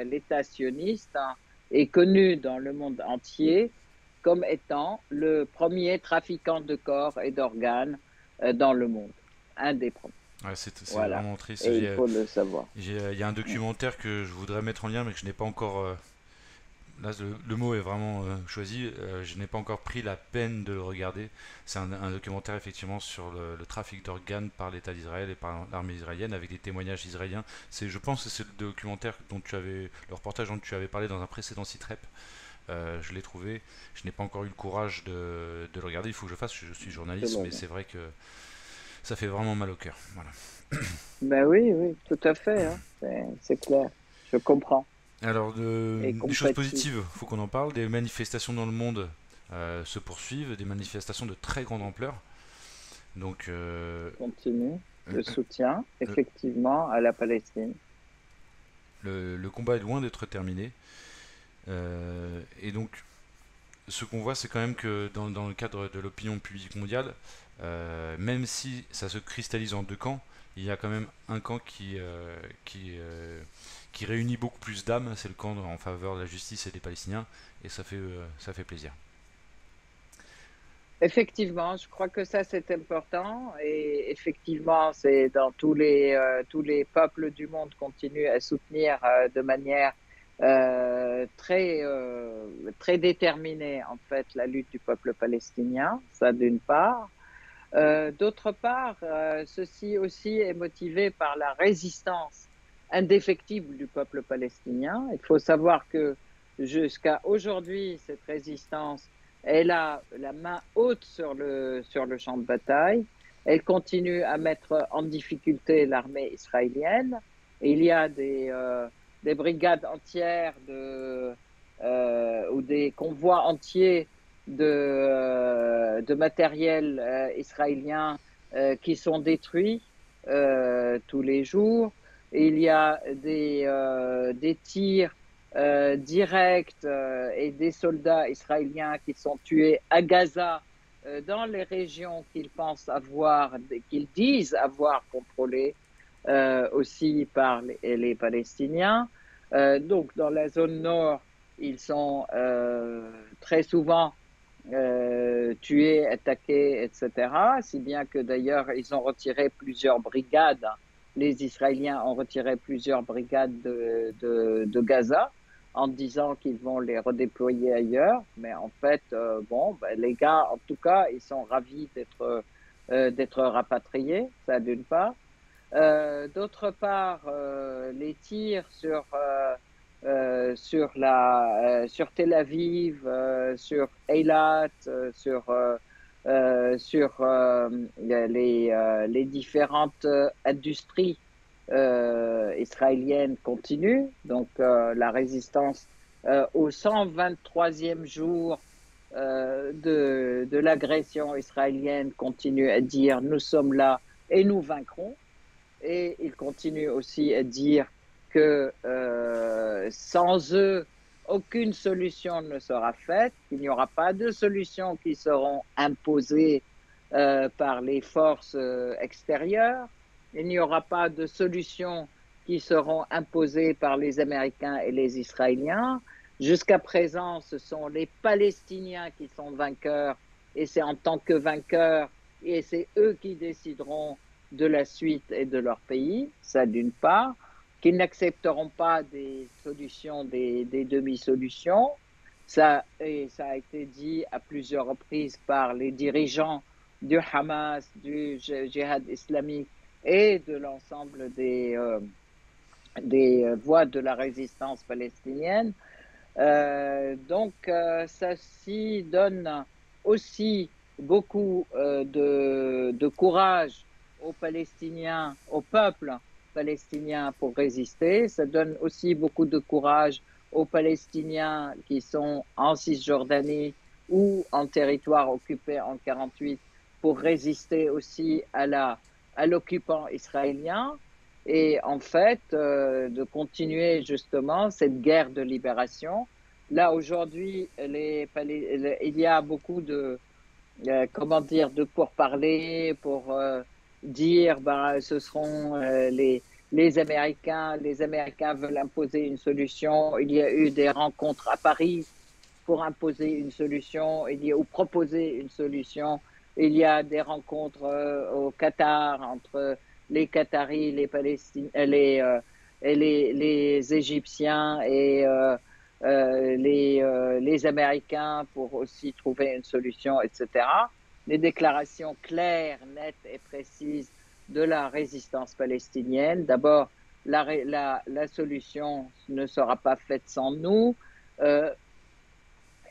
l'État sioniste, hein, est connu dans le monde entier comme étant le premier trafiquant de corps et d'organes dans le monde. Un des premiers. ouais, c'est Voilà. vraiment triste. Et il faut le savoir. Il y a un documentaire que je voudrais mettre en lien, mais que je n'ai pas encore. Là, le mot est vraiment choisi. Je n'ai pas encore pris la peine de le regarder. C'est un documentaire effectivement sur le trafic d'organes par l'État d'Israël et par l'armée israélienne avec des témoignages israéliens. Je pense que c'est le documentaire le reportage dont tu avais parlé dans un précédent site rep. Je l'ai trouvé. Je n'ai pas encore eu le courage de le regarder. Il faut que je fasse. Je suis journaliste, mais c'est vrai que ça fait vraiment mal au cœur. Voilà. Ben oui, oui, tout à fait, hein. C'est clair. Je comprends Alors, et des choses compatis. positives, il faut qu'on en parle. Des manifestations dans le monde se poursuivent, des manifestations de très grande ampleur. Donc, Continue le, le soutien, le- effectivement, à la Palestine. le combat est loin d'être terminé. Et donc, ce qu'on voit, c'est quand même que dans le cadre de l'opinion publique mondiale, même si ça se cristallise en deux camps, il y a quand même un camp qui réunit beaucoup plus d'âmes, c'est le camp en faveur de la justice et des Palestiniens, et ça fait plaisir. Effectivement, je crois que ça c'est important et effectivement, c'est dans tous les peuples du monde continuent à soutenir de manière très déterminée en fait la lutte du peuple palestinien, ça d'une part. D'autre part, ceci aussi est motivé par la résistance indéfectible du peuple palestinien. Il faut savoir que jusqu'à aujourd'hui, cette résistance, elle a la main haute sur le champ de bataille. Elle continue à mettre en difficulté l'armée israélienne. Il y a des brigades entières ou des convois entiers de matériel israélien qui sont détruits tous les jours. Il y a des tirs directs et des soldats israéliens qui sont tués à Gaza dans les régions qu'ils pensent avoir, qu'ils disent avoir contrôlées aussi par les Palestiniens. Donc dans la zone nord, ils sont très souvent tués, attaqués, etc. Si bien que d'ailleurs, ils ont retiré plusieurs brigades. Les Israéliens ont retiré plusieurs brigades de Gaza en disant qu'ils vont les redéployer ailleurs. Mais en fait, bon, ben, les gars, en tout cas, ils sont ravis d'être rapatriés, ça d'une part. D'autre part, les tirs sur Tel Aviv, sur Eilat, sur les différentes industries israéliennes continuent. Donc la résistance au 123e jour de l'agression israélienne continue à dire nous sommes là et nous vaincrons. Et il continue aussi à dire que sans eux, aucune solution ne sera faite, qu'il n'y aura pas de solutions qui seront imposées par les forces extérieures, il n'y aura pas de solution qui seront imposées par les Américains et les Israéliens. Jusqu'à présent, ce sont les Palestiniens qui sont vainqueurs et c'est en tant que vainqueurs et c'est eux qui décideront de la suite et de leur pays, ça d'une part, qu'ils n'accepteront pas des solutions, des demi-solutions. Ça a été dit à plusieurs reprises par les dirigeants du Hamas, du djihad islamique et de l'ensemble des voix de la résistance palestinienne. Ça donne aussi beaucoup de courage aux Palestiniens, au peuple palestinien pour résister. Ça donne aussi beaucoup de courage aux Palestiniens qui sont en Cisjordanie ou en territoire occupé en 1948 pour résister aussi à l'occupant israélien. Et en fait, de continuer justement cette guerre de libération. Là, aujourd'hui, il y a beaucoup de pourparlers pour dire ce seront les Américains. Les Américains veulent imposer une solution. Il y a eu des rencontres à Paris pour imposer une solution ou proposer une solution. Il y a des rencontres au Qatar entre les Qataris, les Palestiniens, les Égyptiens et les Américains pour aussi trouver une solution, etc. Les déclarations claires, nettes et précises de la résistance palestinienne. D'abord, la solution ne sera pas faite sans nous.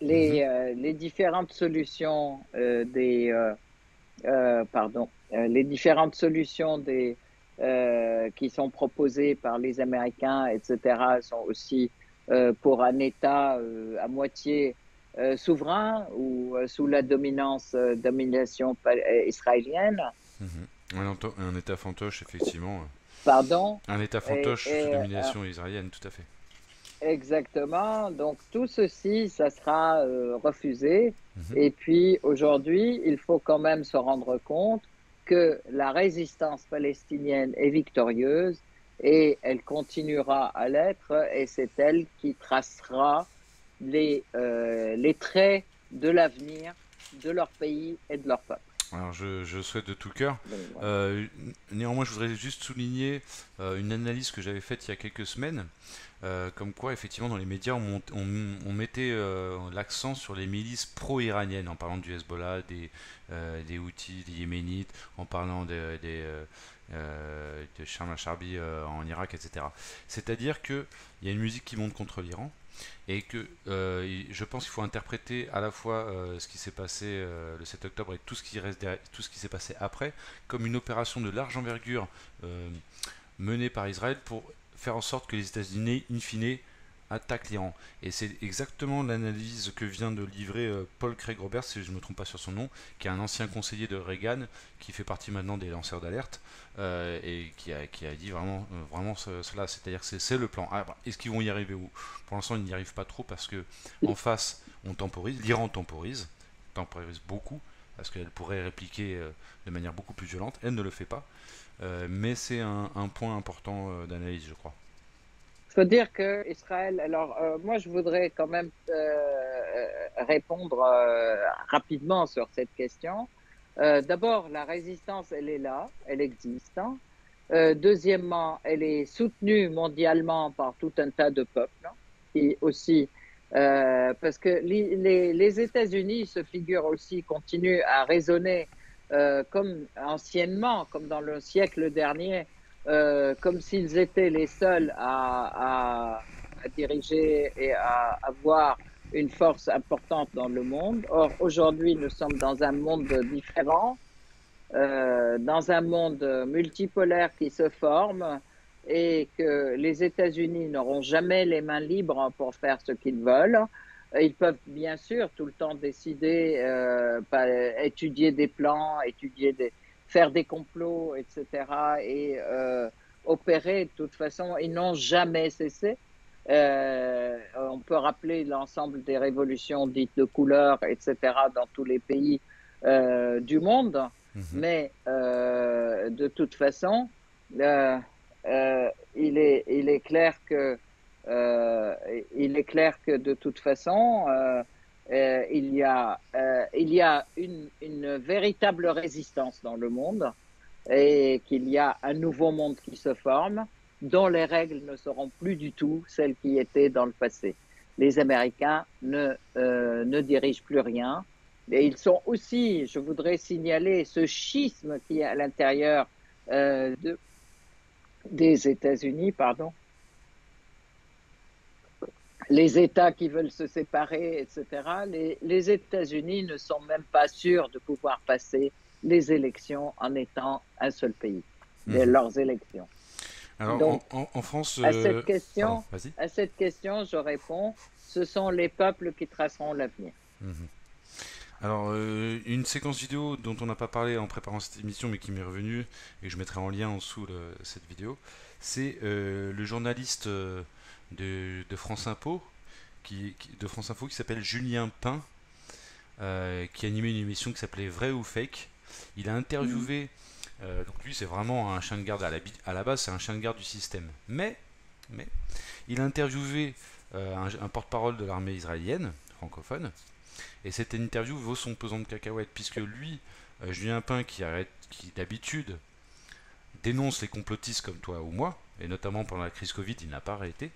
Les différentes solutions les différentes solutions qui sont proposées par les Américains, etc., sont aussi pour un État à moitié souverain ou sous la domination israélienne. Un État fantoche, effectivement. Pardon. Un État fantoche sous domination israélienne, tout à fait. Exactement. Donc tout ceci, ça sera refusé. Et puis aujourd'hui, il faut quand même se rendre compte que la résistance palestinienne est victorieuse et elle continuera à l'être et c'est elle qui tracera les traits de l'avenir de leur pays et de leur peuple. Alors je souhaite de tout cœur. Néanmoins, je voudrais juste souligner une analyse que j'avais faite il y a quelques semaines, comme quoi effectivement dans les médias on mettait l'accent sur les milices pro-iraniennes en parlant du Hezbollah, des Houthis, des Yéménites, en parlant de Sharm el-Charbi en Irak, etc. C'est-à-dire qu'il y a une musique qui monte contre l'Iran. Et que je pense qu'il faut interpréter à la fois ce qui s'est passé le 7 octobre et tout ce qui reste derrière, tout ce qui s'est passé après comme une opération de large envergure menée par Israël pour faire en sorte que les États-Unis, in fine, attaquent l'Iran. Et c'est exactement l'analyse que vient de livrer Paul Craig Roberts, si je ne me trompe pas sur son nom, qui est un ancien conseiller de Reagan, qui fait partie maintenant des lanceurs d'alerte, et qui a dit vraiment cela, c'est-à-dire que c'est le plan. Est-ce qu'ils vont y arriver ou pour l'instant ils n'y arrivent pas trop parce que en face on temporise, l'Iran temporise beaucoup parce qu'elle pourrait répliquer de manière beaucoup plus violente, elle ne le fait pas, mais c'est un point important d'analyse, je crois. Il faut dire que Israël, alors moi je voudrais quand même répondre rapidement sur cette question. D'abord, la résistance, elle est là, elle existe. Deuxièmement, elle est soutenue mondialement par tout un tas de peuples, et aussi parce que les États-Unis se figurent aussi, continuent à raisonner comme anciennement, comme dans le siècle dernier, comme s'ils étaient les seuls à diriger et à avoir une force importante dans le monde. Or, aujourd'hui, nous sommes dans un monde différent, dans un monde multipolaire qui se forme et que les États-Unis n'auront jamais les mains libres pour faire ce qu'ils veulent. Ils peuvent bien sûr tout le temps décider, étudier des plans, faire des complots, etc. et opérer. De toute façon, ils n'ont jamais cessé. On peut rappeler l'ensemble des révolutions dites de couleur, etc. dans tous les pays du monde. Mais de toute façon, il est clair que euh, il est clair que de toute façon, il y a une véritable résistance dans le monde et qu'il y a un nouveau monde qui se forme, dont les règles ne seront plus du tout celles qui étaient dans le passé. Les Américains ne dirigent plus rien. Et ils sont aussi, je voudrais signaler ce schisme qui est à l'intérieur de, des États-Unis, pardon, les États qui veulent se séparer, etc. Les États-Unis ne sont même pas sûrs de pouvoir passer les élections en étant un seul pays, Mhm. leurs élections. Alors Donc, en France, pardon, vas-y. à cette question, je réponds, ce sont les peuples qui traceront l'avenir. Mhm. Alors, une séquence vidéo dont on n'a pas parlé en préparant cette émission, mais qui m'est revenue, et je mettrai en lien en dessous cette vidéo, c'est le journaliste de France Info, de France Info qui s'appelle Julien Pain, qui animait une émission qui s'appelait Vrai ou Fake. Il a Mm. interviewé, donc lui c'est vraiment un chien de garde, à la base c'est un chien de garde du système, mais il a interviewé un porte-parole de l'armée israélienne, francophone, et cette interview vaut son pesant de cacahuètes, puisque lui, Julien Pain, qui d'habitude dénonce les complotistes comme toi ou moi, et notamment pendant la crise Covid, il n'a pas arrêté,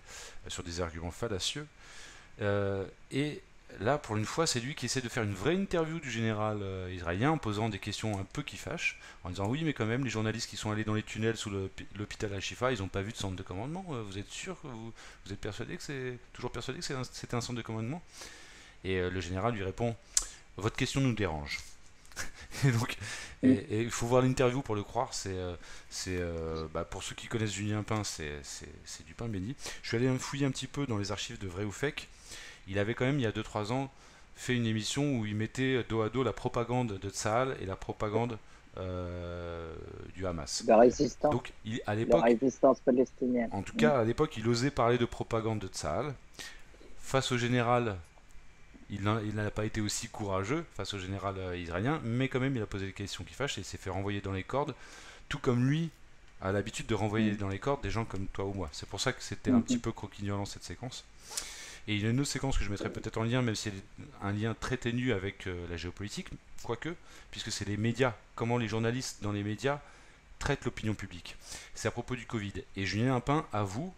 sur des arguments fallacieux. Et là, pour une fois, c'est lui qui essaie de faire une vraie interview du général israélien en posant des questions un peu qui fâchent, en disant oui, mais quand même, les journalistes qui sont allés dans les tunnels sous l'hôpital Al-Shifa, ils n'ont pas vu de centre de commandement. Vous êtes sûr que vous êtes persuadé que c'est toujours persuadé que c'était un centre de commandement? Et le général lui répond votre question nous dérange. Et donc, Mm. et il faut voir l'interview pour le croire. Bah, pour ceux qui connaissent Julien Pain, c'est du pain béni. Je suis allé fouiller un petit peu dans les archives de Vrai ou Fake. Il avait quand même, il y a 2 3 ans, fait une émission où il mettait dos à dos la propagande de Tsahal et la propagande du Hamas. De résistance, Donc, à de l'époque, résistance palestinienne. en tout Mm. cas, à l'époque, il osait parler de propagande de Tsahal. Face au général, il n'a pas été aussi courageux face au général israélien, mais quand même il a posé des questions qui fâchent et il s'est fait renvoyer dans les cordes, tout comme lui a l'habitude de renvoyer Mm. dans les cordes des gens comme toi ou moi. C'est pour ça que c'était un petit Mhm. peu croquignolant cette séquence. Et il y a une autre séquence que je mettrai peut-être en lien, même si elle est un lien très ténu avec la géopolitique, quoique, puisque c'est les médias, comment les journalistes dans les médias traitent l'opinion publique. C'est à propos du Covid. Et Julien Impin avoue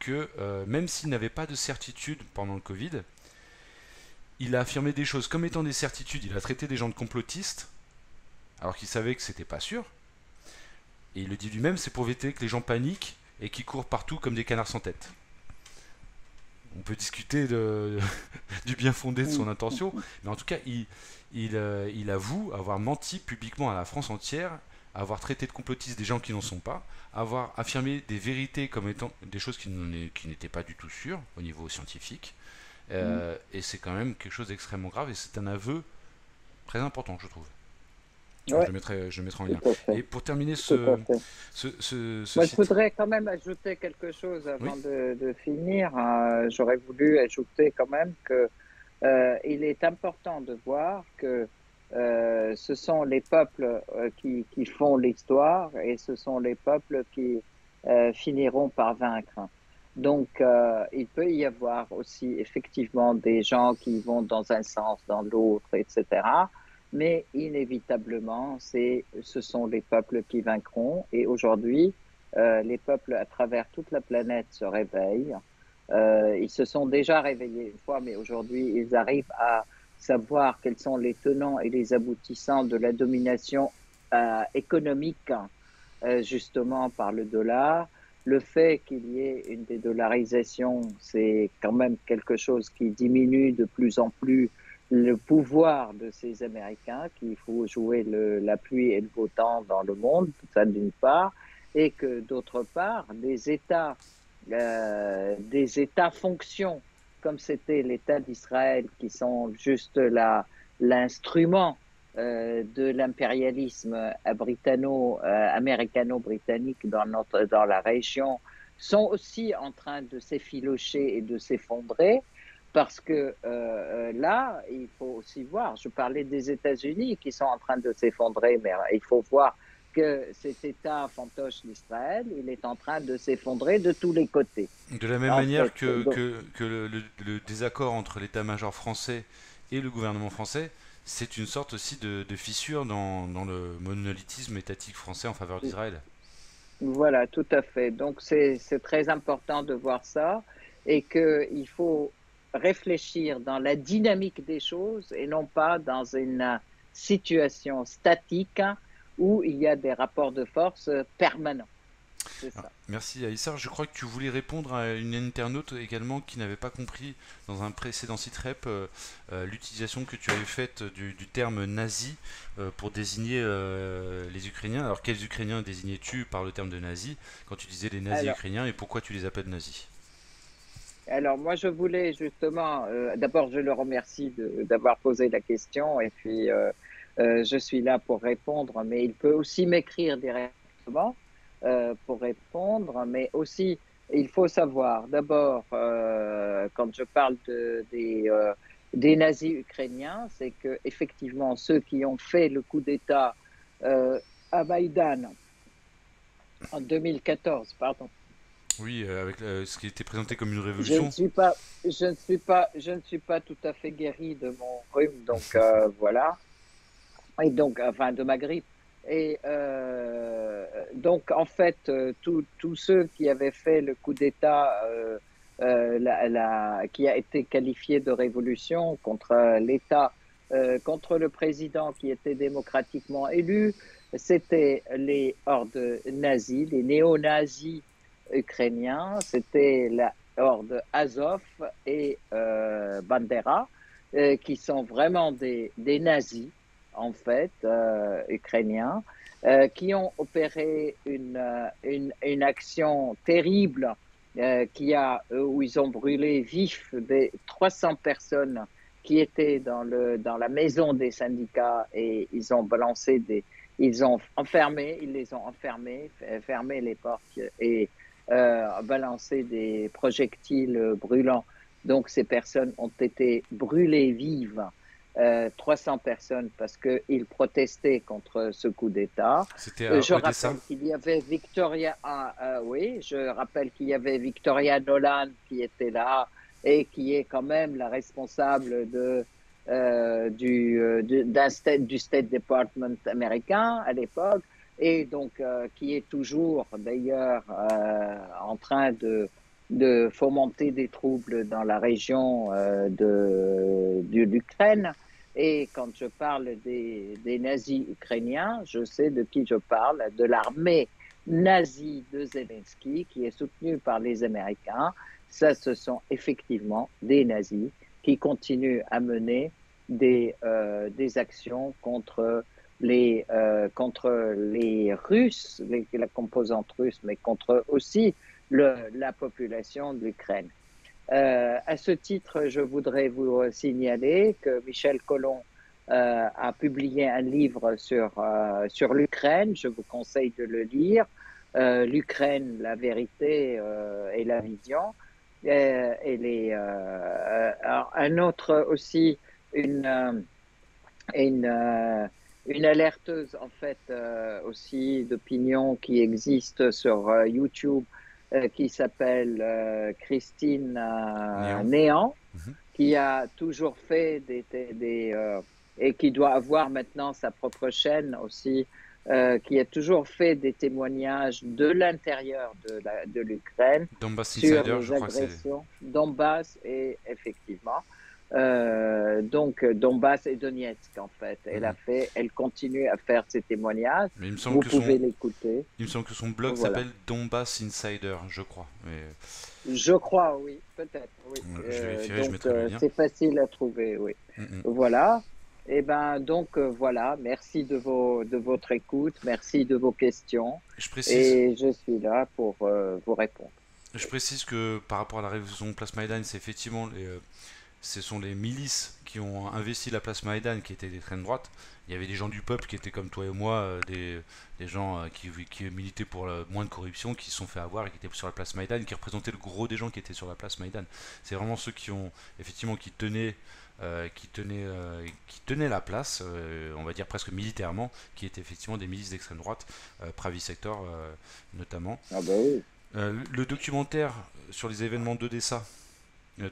que même s'il n'avait pas de certitude pendant le Covid, il a affirmé des choses comme étant des certitudes. Il a traité des gens de complotistes, alors qu'il savait que c'était pas sûr. Et il le dit lui-même, c'est pour éviter que les gens paniquent et qu'ils courent partout comme des canards sans tête. On peut discuter du bien fondé de son intention, Mm. mais en tout cas, il avoue avoir menti publiquement à la France entière, avoir traité de complotistes des gens qui n'en sont pas, avoir affirmé des vérités comme étant des choses qui n'étaient pas du tout sûres au niveau scientifique. Mm. Et c'est quand même quelque chose d'extrêmement grave et c'est un aveu très important, je trouve. Ouais, Je le mettrai en lien. tout à fait, Et pour terminer tout à fait. ce Moi, je site. voudrais quand même ajouter quelque chose Oui. avant de finir. J'aurais voulu ajouter quand même que il est important de voir que ce sont les peuples qui font l'histoire et ce sont les peuples qui finiront par vaincre. Donc, il peut y avoir aussi effectivement des gens qui vont dans un sens, dans l'autre, etc. Mais inévitablement, ce sont les peuples qui vaincront. Et aujourd'hui, les peuples à travers toute la planète se réveillent. Ils se sont déjà réveillés une fois, mais aujourd'hui, ils arrivent à savoir quels sont les tenants et les aboutissants de la domination économique, justement par le dollar. Le fait qu'il y ait une dédollarisation, c'est quand même quelque chose qui diminue de plus en plus le pouvoir de ces Américains, qu'il faut jouer la pluie et le beau temps dans le monde, ça d'une part, et que d'autre part, des États-fonctions, comme c'était l'État d'Israël, qui sont juste l'instrument de l'impérialisme américano-britannique dans la région, sont aussi en train de s'effilocher et de s'effondrer. Parce que là, il faut aussi voir, je parlais des États-Unis qui sont en train de s'effondrer, mais il faut voir que cet État fantoche d'Israël, il est en train de s'effondrer de tous les côtés. De la même En manière fait, que, le désaccord entre l'état-major français et le gouvernement français, c'est une sorte aussi de fissure dans le monolithisme étatique français en faveur d'Israël. voilà, tout à fait. Donc c'est très important de voir ça et qu'il faut réfléchir dans la dynamique des choses et non pas dans une situation statique où il y a des rapports de force permanents. C'est Alors, ça. merci Aïssar. Je crois que tu voulais répondre à une internaute également qui n'avait pas compris dans un précédent site rep l'utilisation que tu avais faite du terme nazi pour désigner les Ukrainiens. Alors quels Ukrainiens désignais-tu par le terme de nazi quand tu disais les nazis Alors, ukrainiens et pourquoi tu les appelles nazis? alors moi je voulais justement, d'abord je le remercie d'avoir posé la question et puis je suis là pour répondre, mais il peut aussi m'écrire directement pour répondre, mais aussi il faut savoir d'abord quand je parle des nazis ukrainiens, c'est que effectivement ceux qui ont fait le coup d'État euh, à Maïdan en 2014, pardon. Oui, avec ce qui était présenté comme une Je ne révolution. suis pas, je ne suis pas tout à fait guéri de mon rhume, donc voilà. Et donc, enfin, de ma grippe. Et donc, en fait, tous ceux qui avaient fait le coup d'État, qui a été qualifié de révolution contre l'État, contre le président qui était démocratiquement élu, c'était les hordes nazies, les néo-nazis ukrainiens, c'était la horde Azov et Bandera, qui sont vraiment des nazis en fait, ukrainiens, qui ont opéré une action terrible où ils ont brûlé vif des 300 personnes qui étaient dans la maison des syndicats et ils ont ils les ont enfermés, fermé les portes et balancé des projectiles brûlants. Donc ces personnes ont été brûlées vives 300 personnes parce qu'ils protestaient contre ce coup d'État. C'était à Je Odessa. rappelle qu'il y avait oui, je rappelle qu'il y avait Victoria Nolan qui était là et qui est quand même la responsable du State Department américain à l'époque et donc qui est toujours d'ailleurs en train de fomenter des troubles dans la région de l'Ukraine. Et quand je parle des nazis ukrainiens, je sais de qui je parle, de l'armée nazie de Zelensky, qui est soutenue par les Américains. Ça, ce sont effectivement des nazis qui continuent à mener des actions contre les Russes, la composante russe, mais contre aussi la population de l'Ukraine. À ce titre, je voudrais vous signaler que Michel Collomb a publié un livre sur l'Ukraine. Je vous conseille de le lire. L'Ukraine, la vérité et la vision. Un autre aussi, une, une, euh, une alerteuse en fait aussi d'opinion qui existe sur YouTube qui s'appelle Christine Néant. Néant, Mhm. qui a toujours fait et qui doit avoir maintenant sa propre chaîne aussi, qui a toujours fait des témoignages de l'intérieur de l'Ukraine Donbass sur Insider, je les crois que c'est. agressions Donbass et effectivement. Donc Donbass et Donetsk en fait. Mhm. Elle continue à faire ses témoignages. Mais Vous pouvez l'écouter. il me semble que son blog Voilà. s'appelle Donbass Insider, je crois. Mais Je crois, oui, peut-être, oui. je vérifierai, je Donc mettrai le lien. c'est facile à trouver, oui. Mhm. Voilà. Et ben donc voilà. Merci de votre écoute, merci de vos questions, Je précise, et je suis là pour vous répondre. je précise que par rapport à la révolution Place Maïdan, c'est effectivement ce sont les milices qui ont investi la place Maïdan, qui étaient d'extrême droite. Il y avait des gens du peuple qui étaient comme toi et moi, des gens qui militaient pour moins de corruption, qui se sont fait avoir et qui étaient sur la place Maïdan, qui représentaient le gros des gens qui étaient sur la place Maïdan. C'est vraiment ceux qui ont effectivement qui tenaient qui tenaient la place, on va dire presque militairement, qui étaient effectivement des milices d'extrême droite, Pravi Sector notamment. Ah bah oui. Le documentaire sur les événements d'Odessa,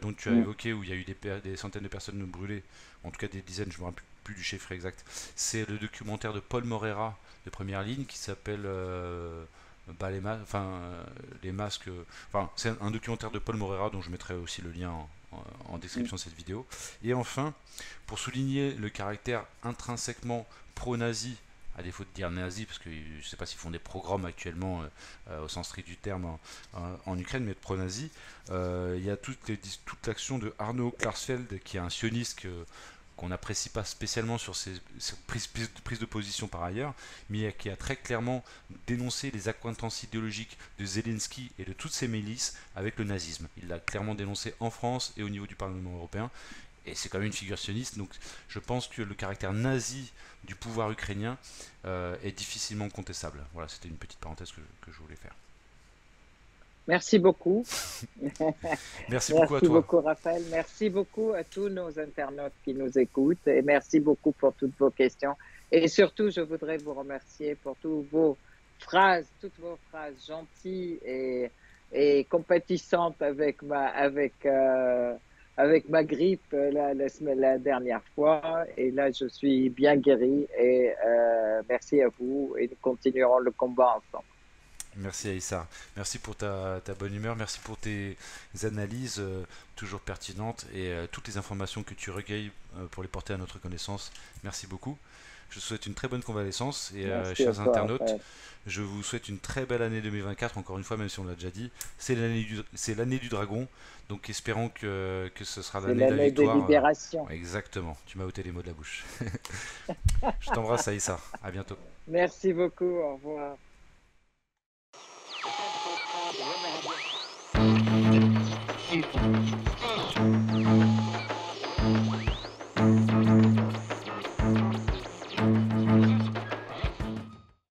dont tu as Mm. évoqué, où il y a eu des centaines de personnes brûlées, en tout cas des dizaines, je ne me rappelle plus du chiffre exact, c'est le documentaire de Paul Morera de Première Ligne qui s'appelle bah, les masques. Enfin, c'est un documentaire de Paul Morera dont je mettrai aussi le lien en Mm. description de cette vidéo. Et enfin, pour souligner le caractère intrinsèquement pro-nazi, à défaut de dire nazi, parce que je ne sais pas s'ils font des programmes actuellement au sens strict du terme en Ukraine, mais pro-nazi, il y a toute l'action de Arno Klarsfeld, qui est un sioniste qu'on n'apprécie pas spécialement sur ses prises de position par ailleurs, mais qui a très clairement dénoncé les accointances idéologiques de Zelensky et de toutes ses milices avec le nazisme. Il l'a clairement dénoncé en France et au niveau du Parlement européen, et c'est quand même une figure sioniste, donc je pense que le caractère nazi du pouvoir ukrainien est difficilement contestable. Voilà, c'était une petite parenthèse que je voulais faire. Merci beaucoup. Merci beaucoup à Merci toi. beaucoup, Raphaël. Merci beaucoup à tous nos internautes qui nous écoutent et merci beaucoup pour toutes vos questions. Et surtout, je voudrais vous remercier pour toutes vos phrases gentilles et compétissantes avec ma grippe la dernière fois. Et là, je suis bien guéri et merci à vous et nous continuerons le combat ensemble. Merci Aïssa. Merci pour ta bonne humeur, merci pour tes analyses toujours pertinentes et toutes les informations que tu recueilles pour les porter à notre connaissance. Merci beaucoup. Je vous souhaite une très bonne convalescence et Merci à chers toi, internautes, Raphaël. je vous souhaite une très belle année 2024, encore une fois, même si on l'a déjà dit. C'est l'année du dragon, donc espérons que ce sera C'est l'année de la l'année de victoire. libération. Exactement, tu m'as ôté les mots de la bouche. Je t'embrasse Aïssa, à bientôt. Merci beaucoup. Au revoir.